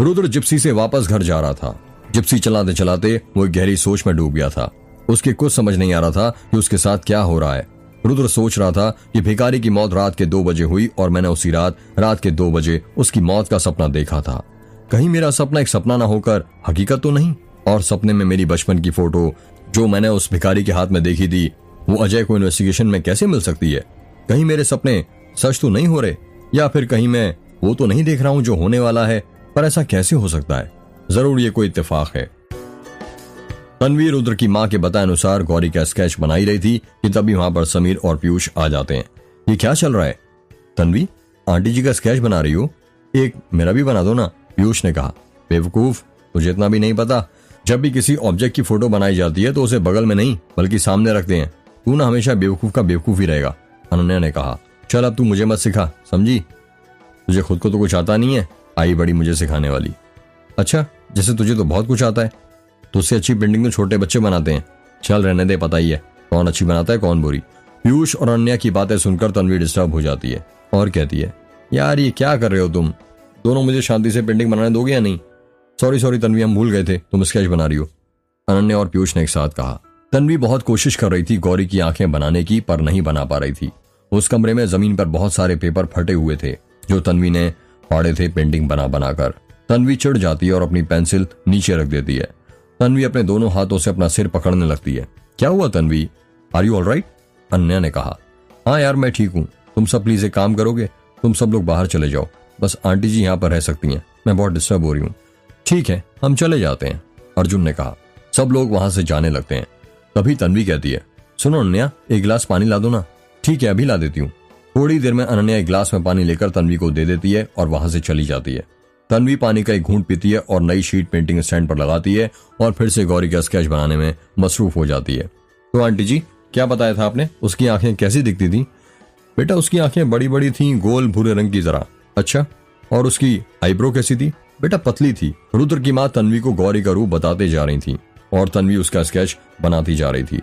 Speaker 1: रुद्र जिप्सी से वापस घर जा रहा था। जिप्सी चलाते चलाते वो एक गहरी सोच में डूब गया था। उसके कुछ समझ नहीं आ रहा था कि उसके साथ क्या हो रहा है। रुद्र सोच रहा था कि भिखारी की मौत रात के 2 बजे हुई और मैंने उसी रात के 2 बजे उसकी मौत का सपना देखा था। कहीं मेरा सपना एक सपना ना होकर हकीकत तो नहीं, और सपने में मेरी बचपन की फोटो जो मैंने उस भिखारी के हाथ में देखी थी वो अजय को इन्वेस्टिगेशन में कैसे मिल सकती है। कहीं मेरे सपने सच तो नहीं हो रहे, या फिर कहीं मैं वो तो नहीं देख रहा हूं जो होने वाला है। पर ऐसा कैसे हो सकता है? जरूर ये कोई इत्तेफाक है। तन्वी रुद्र की माँ के बताए अनुसार गौरी का स्केच बनाई रही थी कि तभी वहां पर समीर और पीयूष आ जाते हैं। ये क्या चल रहा है? तन्वी, आंटी जी का स्केच बना रही हो, एक मेरा भी बना दो ना, पीयूष ने कहा। बेवकूफ, तुझे इतना भी नहीं पता, जब भी किसी ऑब्जेक्ट की फोटो बनाई जाती है तो उसे बगल में नहीं बल्कि सामने रखते हैं। तू ना हमेशा बेवकूफ का बेवकूफ ही रहेगा, अनन्या ने कहा। चल अब तू मुझे मत सिखा, समझी? तुझे खुद को तो कुछ आता नहीं है, आई बड़ी मुझे सिखाने वाली। अच्छा, जैसे तुझे तो बहुत कुछ आता है। तुझसे अच्छी पेंटिंग तो छोटे बच्चे बनाते हैं। चल रहने दे, पता ही है कौन अच्छी बनाता है कौन बुरी। पीयूष और अनन्या की बातें सुनकर तन्वी डिस्टर्ब हो जाती है और कहती है, यार ये क्या कर रहे हो तुम दोनों? मुझे शांति से पेंटिंग बनाने दोगे या नहीं? सॉरी तन्वी, हम भूल गए थे तुम स्केच बना रही हो, अनन्या और पीयूष ने एक साथ कहा। तन्वी बहुत कोशिश कर रही थी गौरी की आंखें बनाने की, पर नहीं बना पा रही थी। उस कमरे में जमीन पर बहुत सारे पेपर फटे हुए थे जो तन्वी ने फाड़े थे पेंटिंग बना बनाकर। तन्वी चिढ़ जाती है और अपनी पेंसिल नीचे रख देती है। तन्वी अपने दोनों हाथों से अपना सिर पकड़ने लगती है। क्या हुआ Tanvi, are you alright? Ananya ने कहा। हाँ यार मैं ठीक हूँ, तुम सब प्लीज एक काम करोगे, तुम सब लोग बाहर चले जाओ, बस आंटी जी यहाँ पर रह सकती हैं, मैं बहुत डिस्टर्ब हो रही हूँ। ठीक है, हम चले जाते हैं। अर्जुन ने कहा। सब लोग वहां से जाने लगते हैं। तभी तन्वी कहती है, सुनो अनन्या, एक गिलास पानी ला दो ना। ठीक है, अभी ला देती हूँ। थोड़ी देर में अनन्या एक गिलास में पानी लेकर तन्वी को दे देती है और वहां से चली जाती है। तन्वी पानी का एक घूंट पीती है और नई शीट पेंटिंग स्टैंड पर लगाती है और फिर से गौरी का स्केच बनाने में मसरूफ हो जाती है। तो आंटी जी, क्या बताया था आपने? उसकी आंखें कैसी दिखती थी? बेटा, उसकी आंखें बड़ी बड़ी थी, गोल भूरे रंग की तरह। अच्छा, और उसकी आईब्रो कैसी थी? बेटा, पतली थी। रुद्र की माँ तन्वी को गौरी का रूप बताते जा रही थी और तन्वी उसका स्केच बनाती जा रही थी।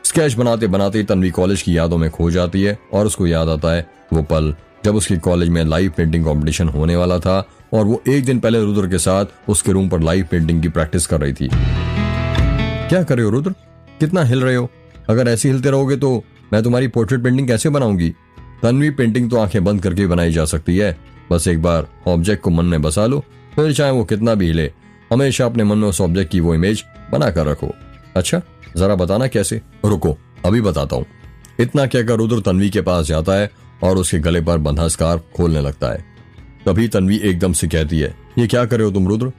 Speaker 1: स्केच बनाते बनाते तन्वी कॉलेज की यादों में खो जाती है और उसको याद आता है वो पल जब उसके कॉलेज में लाइव पेंटिंग कंपटीशन होने वाला था और वो एक दिन पहले रुद्र के साथ उसके रूम पर लाइव पेंटिंग की प्रैक्टिस कर रही थी। क्या कर रहे हो रुद्र? कितना हिल रहे हो? अगर ऐसे हिलते रहोगे तो मैं तुम्हारी पोर्ट्रेट पेंटिंग कैसे बनाऊंगी? तन्वी, पेंटिंग तो आंखें बंद करके बनाई जा सकती है। बस एक बार ऑब्जेक्ट को मन में बसा लो, फिर चाहे वो कितना भी हिले, हमेशा अपने मन में उस ऑब्जेक्ट की वो इमेज बना कर रखो। अच्छा, जरा बताना कैसे? रुको, अभी बताता हूँ। इतना कहकर रुद्र तन्वी के पास जाता है और उसके गले पर बंधा स्कार्फ खोलने लगता है। तभी तन्वी एकदम से कहती है, ये क्या कर रहे हो तुम रुद्र?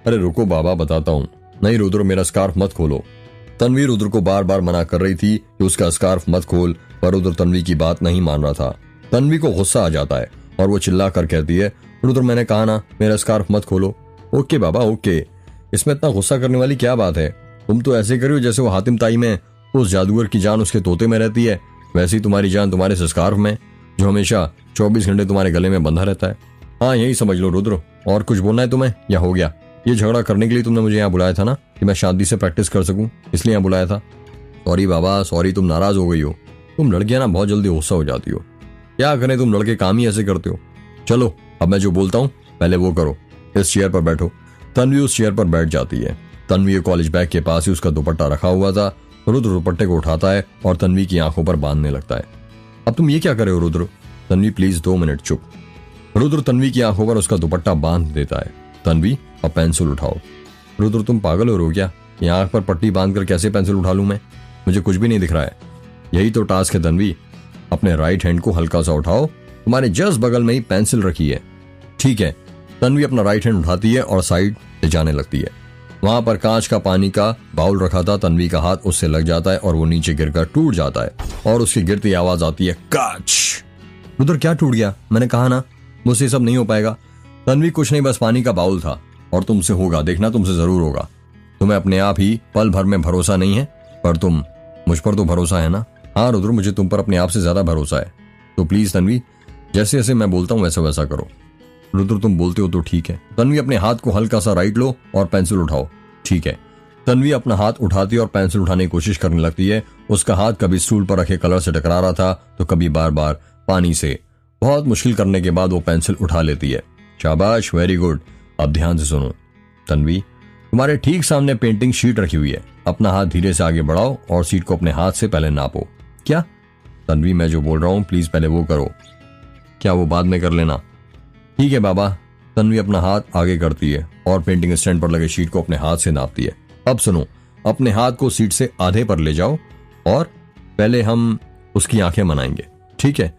Speaker 1: अरे रुको बाबा, बताता हूँ। नहीं रुद्र, मेरा स्कार्फ मत खोलो। तन्वी रुद्र को बार बार मना कर रही थी कि उसका स्कार्फ मत खोल, पर रुद्र तन्वी की बात नहीं मान रहा था। तन्वी को गुस्सा आ जाता है और वो चिल्ला कर कहती है, रुद्र, मैंने कहा ना, मेरा स्कार्फ मत खोलो। ओके बाबा, ओके। इसमें इतना गुस्सा करने वाली क्या बात है? तुम तो ऐसे करो जैसे वो हातिम ताई में उस जादूगर की जान उसके तोते में रहती है, वैसे ही तुम्हारी जान तुम्हारे स्कार्फ में, जो हमेशा 24 घंटे तुम्हारे गले में बंधा रहता है। हाँ, यही समझ लो रुद्र। और कुछ बोलना है तुम्हें या हो गया? ये झगड़ा करने के लिए तुमने मुझे यहाँ बुलाया था ना, कि मैं शांति से प्रैक्टिस कर सकूं, इसलिए यहाँ बुलाया था। सॉरी बाबा, सॉरी। तुम नाराज हो गई हो। तुम लड़कियां ना बहुत जल्दी गुस्सा हो जाती हो। क्या करें, तुम लड़के काम ही ऐसे करते हो। चलो, अब मैं जो बोलता हूँ पहले वो करो। इस चेयर पर बैठो। तन्वी उस चेयर पर बैठ जाती है। तन्वी कॉलेज बैग के पास ही उसका दुपट्टा रखा हुआ था। रुद्र दुपट्टे को उठाता है और तन्वी की आंखों पर बांधने लगता है। अब तुम ये क्या कर रहे हो रुद्र? तन्वी, प्लीज 2 मिनट चुप। रुद्र तन्वी की आंखों पर उसका दुपट्टा बांध देता है। तन्वी, अब पेंसिल उठाओ। रुद्र, तुम पागल हो रहे हो क्या? ये आंख पर पट्टी बांधकर कैसे पेंसिल उठा लूं मैं? मुझे कुछ भी नहीं दिख रहा है। यही तो टास्क है तन्वी। अपने राइट हैंड को हल्का सा उठाओ, तुम्हारे जस्ट बगल में ही पेंसिल रखी है। ठीक है। तन्वी अपना राइट हैंड उठाती है और साइड ले जाने लगती है। वहां पर कांच का पानी का बाउल रखा था। तन्वी का हाथ उससे लग जाता है और वो नीचे गिरकर टूट जाता है और उसकी गिरती आवाज आती है, काच। रुद्र, क्या टूट गया? मैंने कहा ना, मुझसे सब नहीं हो पाएगा। तन्वी, कुछ नहीं, बस पानी का बाउल था और तुमसे होगा, देखना, तुमसे जरूर होगा। तुम्हें अपने आप ही पल भर में भरोसा नहीं है, पर तुम मुझ पर तो भरोसा है ना? हाँ रुद्र, मुझे तुम पर अपने आप से ज्यादा भरोसा है। तो प्लीज तन्वी, जैसे जैसे मैं बोलता हूँ वैसा वैसा करो। रुद्र, तुम बोलते हो तो ठीक है। तन्वी, अपने हाथ को हल्का सा राइट लो और पेंसिल उठाओ। ठीक है। तन्वी अपना हाथ उठाती और पेंसिल उठाने की कोशिश करने लगती है। उसका हाथ कभी स्टूल पर रखे कलर से टकरा रहा था तो कभी बार बार पानी से। बहुत मुश्किल करने के बाद वो पेंसिल उठा लेती है। शाबाश, वेरी गुड। अब ध्यान से सुनो। तन्वी, तुम्हारे ठीक सामने पेंटिंग शीट रखी हुई है। अपना हाथ धीरे से आगे बढ़ाओ और शीट को अपने हाथ से पहले नापो। क्या? तन्वी, मैं जो बोल रहा हूँ प्लीज पहले वो करो। क्या वो बाद में कर लेना? ठीक है बाबा। तन्वी अपना हाथ आगे करती है और पेंटिंग स्टैंड पर लगे शीट को अपने हाथ से नापती है। अब सुनो, अपने हाथ को शीट से आधे पर ले जाओ और पहले हम उसकी आंखें बनाएंगे। ठीक है?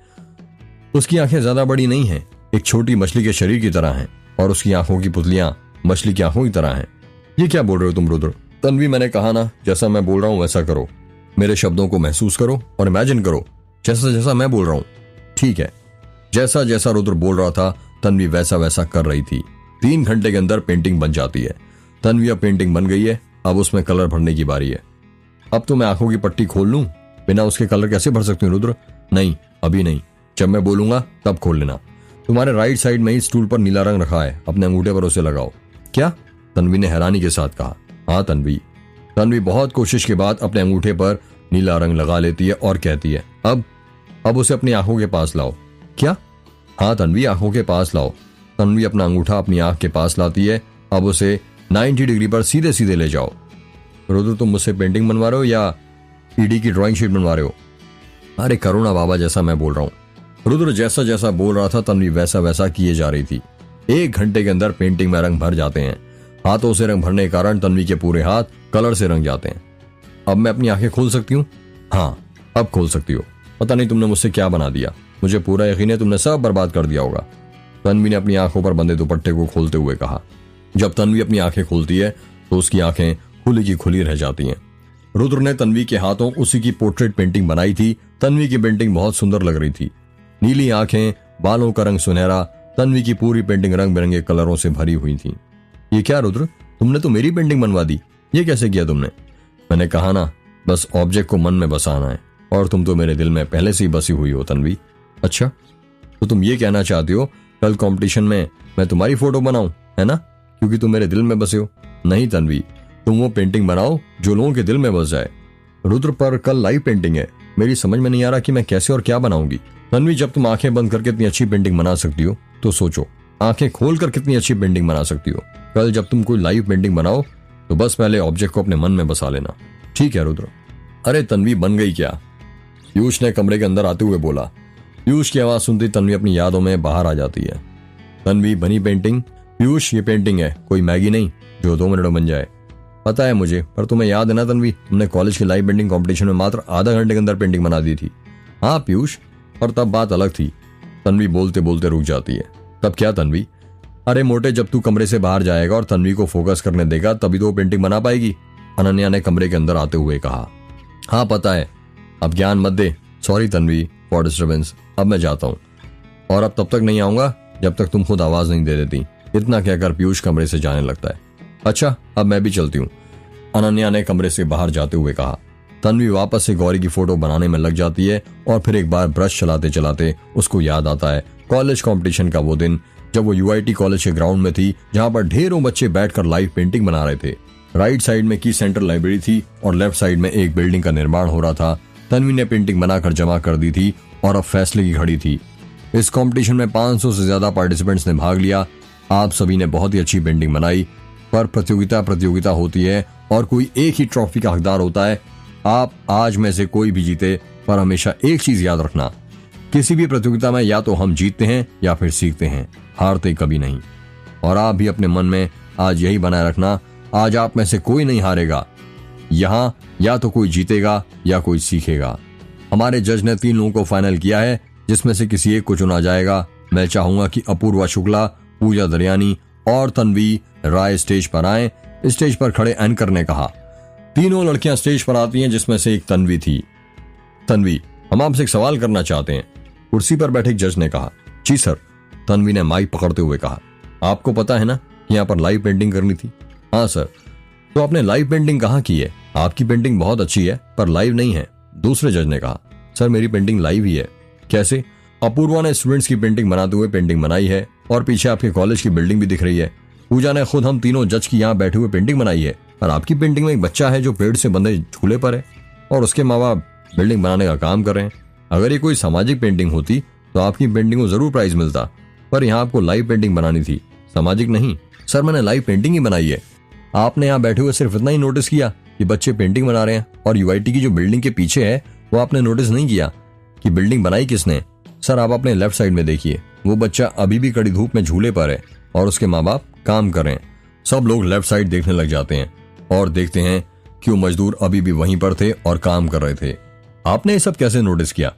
Speaker 1: उसकी आंखें ज्यादा बड़ी नहीं हैं, एक छोटी मछली के शरीर की तरह हैं और उसकी आंखों की पुतलियां मछली की आंखों की तरह हैं। ये क्या बोल रहे हो तुम रुद्र? तन्वी, मैंने कहा ना, जैसा मैं बोल रहा हूं वैसा करो। मेरे शब्दों को महसूस करो और इमेजिन करो जैसा जैसा मैं बोल रहा हूं। ठीक है? जैसा जैसा रुद्र बोल रहा था तन्वी वैसा वैसा कर रही थी। 3 घंटे के अंदर पेंटिंग बन जाती है। तन्वी, अब पेंटिंग बन गई है, अब उसमें कलर भरने की बारी है। अब तो मैं आंखों की पट्टी खोल लूं? बिना उसके कलर कैसे भर सकती हूँ रुद्र? नहीं, अभी नहीं, जब मैं बोलूंगा तब खोल लेना। तुम्हारे राइट साइड में ही स्टूल पर नीला रंग रखा है, अपने अंगूठे पर उसे लगाओ। क्या? तन्वी ने हैरानी के साथ कहा। हाँ तन्वी। तन्वी बहुत कोशिश के बाद अपने अंगूठे पर नीला रंग लगा लेती है और कहती है, अब उसे अपनी आंखों के पास लाओ। क्या? हाँ तन्वी, आंखों के पास लाओ। तन्वी अपना अंगूठा अपनी आंख के पास लाती है। अब उसे 90 डिग्री पर सीधे सीधे ले जाओ। रुद्र, तुम मुझसे पेंटिंग बनवा रहे हो या ईडी की ड्राइंग शीट बनवा रहे हो? अरे करो ना बाबा, जैसा मैं बोल रहा हूँ। रुद्र जैसा जैसा बोल रहा था तन्वी वैसा वैसा किए जा रही थी। 1 घंटे के अंदर पेंटिंग में रंग भर जाते हैं। हाथों से रंग भरने के कारण तन्वी के पूरे हाथ कलर से रंग जाते हैं। अब मैं अपनी आंखें खोल सकती हूँ? हाँ, अब खोल सकती हो। पता नहीं तुमने मुझसे क्या बना दिया, मुझे पूरा यकीन है तुमने सब बर्बाद कर दिया होगा। तन्वी ने अपनी आंखों पर बंधे दुपट्टे को खोलते हुए कहा। जब तन्वी अपनी आंखें खोलती है तो उसकी आंखें खुली की खुली रह जाती हैं। रुद्र ने तन्वी के हाथों उसी की पोर्ट्रेट पेंटिंग बनाई थी। तन्वी की पेंटिंग बहुत सुंदर लग रही थी। नीली आंखें, बालों का रंग सुनहरा, तन्वी की पूरी पेंटिंग रंग बिरंगे कलरों से भरी हुई थी। ये क्या रुद्र, तुमने तो मेरी पेंटिंग बनवा दी, ये कैसे किया तुमने? मैंने कहा ना, बस ऑब्जेक्ट को मन में बसाना है, और तुम तो मेरे दिल में पहले से ही बसी हुई हो तन्वी। अच्छा, तो तुम ये कहना चाहती हो कल कंपटीशन में मैं तुम्हारी फोटो बनाऊं, है ना, क्योंकि तुम मेरे दिल में बसे हो? नहीं तन्वी, तुम वो पेंटिंग बनाओ जो लोगों के दिल में बस जाए। रुद्र, पर कल लाइव पेंटिंग है, मेरी समझ में नहीं आ रहा कि मैं कैसे और क्या बनाऊंगी। तन्वी, जब तुम आंखें बंद करके इतनी अच्छी पेंटिंग बना सकती हो तो सोचो आंखें खोल कर कितनी अच्छी पेंटिंग बना सकती हो। कल जब तुम कोई लाइव पेंटिंग बनाओ तो बस पहले ऑब्जेक्ट को अपने मन में बसा लेना। ठीक है रुद्र। अरे तन्वी, बन गई क्या? पीयूष ने कमरे के अंदर आते हुए बोला। पीयूष की आवाज सुनती तन्वी अपनी यादों में बाहर आ जाती है। तन्वी, बनी पेंटिंग? पीयूष, ये पेंटिंग है, कोई मैगी नहीं जो 2 मिनट में बन जाए। पता है मुझे, पर तुम्हें याद है ना तन्वी, तुमने कॉलेज के लाइव पेंटिंग कंपटीशन में मात्र आधा घंटे के अंदर पेंटिंग बना दी थी। हाँ पीयूष, पर तब बात अलग थी। तन्वी बोलते बोलते रुक जाती है। तब क्या तन्वी? अरे मोटे, जब तू कमरे से बाहर जाएगा और तन्वी को फोकस करने देगा तभी तो वो पेंटिंग बना पाएगी, अनन्या ने कमरे के अंदर आते हुए कहा। हाँ पता है, अब ज्ञान मत दे। सॉरी तन्वी फॉर डिस्टर्बेंस, अब मैं जाता हूँ, और अब तब तक नहीं आऊंगा जब तक तुम खुद आवाज नहीं दे देती। इतना कहकर पीयूष कमरे से जाने लगता है। अच्छा, अब मैं भी चलती हूँ, अनन्या ने कमरे से बाहर जाते हुए कहा। तन्वी वापस से गौरी की फोटो बनाने में लग जाती है और फिर एक बार ब्रश चलाते चलाते उसको याद आता है कॉलेज कंपटीशन का वो दिन जब वो यूआईटी कॉलेज के ग्राउंड में थी, जहां पर ढेरों बच्चे बैठकर लाइव पेंटिंग बना रहे थे। राइट साइड में की सेंट्रल लाइब्रेरी थी और लेफ्ट साइड में एक बिल्डिंग का निर्माण हो रहा था। तन्वी ने पेंटिंग बनाकर जमा कर दी थी और अब फैसले की घड़ी थी। इस कंपटीशन में 500 से ज्यादा पार्टिसिपेंट्स ने भाग लिया। आप सभी ने बहुत ही अच्छी पेंटिंग बनाई, पर प्रतियोगिता होती है और कोई एक ही ट्रॉफी का हकदार होता है। आप आज में से कोई भी जीते, पर हमेशा एक चीज याद रखना, किसी भी प्रतियोगिता में या तो हम जीतते हैं या फिर सीखते हैं, हारते कभी नहीं। और आप भी अपने मन में आज यही बनाए रखना, आज आप में से कोई नहीं हारेगा। यहाँ या तो कोई जीतेगा या कोई सीखेगा। हमारे जज ने 3 लोगों को फाइनल किया है, जिसमें से किसी एक को चुना जाएगा। मैं चाहूंगा कि अपूर्वा शुक्ला, पूजा दरियानी और तन्वी राय स्टेज पर आए। स्टेज पर खड़े एंकर ने कहा। तीनों लड़कियां स्टेज पर आती हैं, जिसमें से एक तन्वी थी। तन्वी, हम आपसे एक सवाल करना चाहते हैं, कुर्सी पर बैठे जज ने कहा। जी सर, तन्वी ने माइक पकड़ते हुए कहा। आपको पता है ना कि यहाँ पर लाइव पेंटिंग करनी थी? हाँ सर। तो आपने लाइव पेंटिंग कहाँ की है? आपकी पेंटिंग बहुत अच्छी है पर लाइव नहीं है, दूसरे जज ने कहा। सर, मेरी पेंटिंग लाइव ही है। कैसे? अपूर्वा ने स्टूडेंट्स की पेंटिंग बनाते हुए पेंटिंग बनाई है और पीछे आपके कॉलेज की बिल्डिंग भी दिख रही है। पूजा ने खुद हम तीनों जज की यहाँ बैठे हुए पेंटिंग बनाई है, और आपकी पेंटिंग में एक बच्चा है जो पेड़ से बंधे झूले पर है और उसके माँ बाप बिल्डिंग बनाने का काम कर रहे हैं। अगर ये कोई सामाजिक पेंटिंग होती तो आपकी पेंटिंग को जरूर प्राइज मिलता, पर यहाँ आपको लाइव पेंटिंग बनानी थी, सामाजिक नहीं। सर, मैंने लाइव पेंटिंग ही बनाई है। आपने यहाँ बैठे हुए सिर्फ इतना ही नोटिस किया कि बच्चे पेंटिंग बना रहे हैं, और यूआईटी की जो बिल्डिंग के पीछे है वो आपने नोटिस नहीं किया कि बिल्डिंग बनाई किसने। सर, आप अपने लेफ्ट साइड में देखिए, वो बच्चा अभी भी कड़ी धूप में झूले पर है और उसके माँ बाप काम कर रहे हैं। सब लोग लेफ्ट साइड देखने लग जाते हैं और देखते हैं कि वो मजदूर अभी भी वहीं पर थे और काम कर रहे थे। आपने ये सब कैसे नोटिस किया?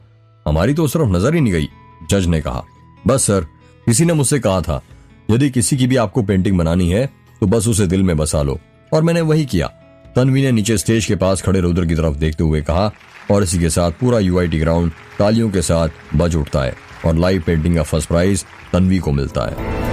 Speaker 1: हमारी तो उस तरफ नजर ही नहीं गई, जज ने कहा। बस सर, किसी ने मुझसे कहा था यदि किसी की भी आपको पेंटिंग बनानी है तो बस उसे दिल में बसा लो, और मैंने वही किया। तन्वी ने नीचे स्टेज के पास खड़े रुद्र की तरफ देखते हुए कहा, और इसी के साथ पूरा यूआईटी ग्राउंड तालियों के साथ बज उठता है और लाइव पेंटिंग का फर्स्ट प्राइज तन्वी को मिलता है।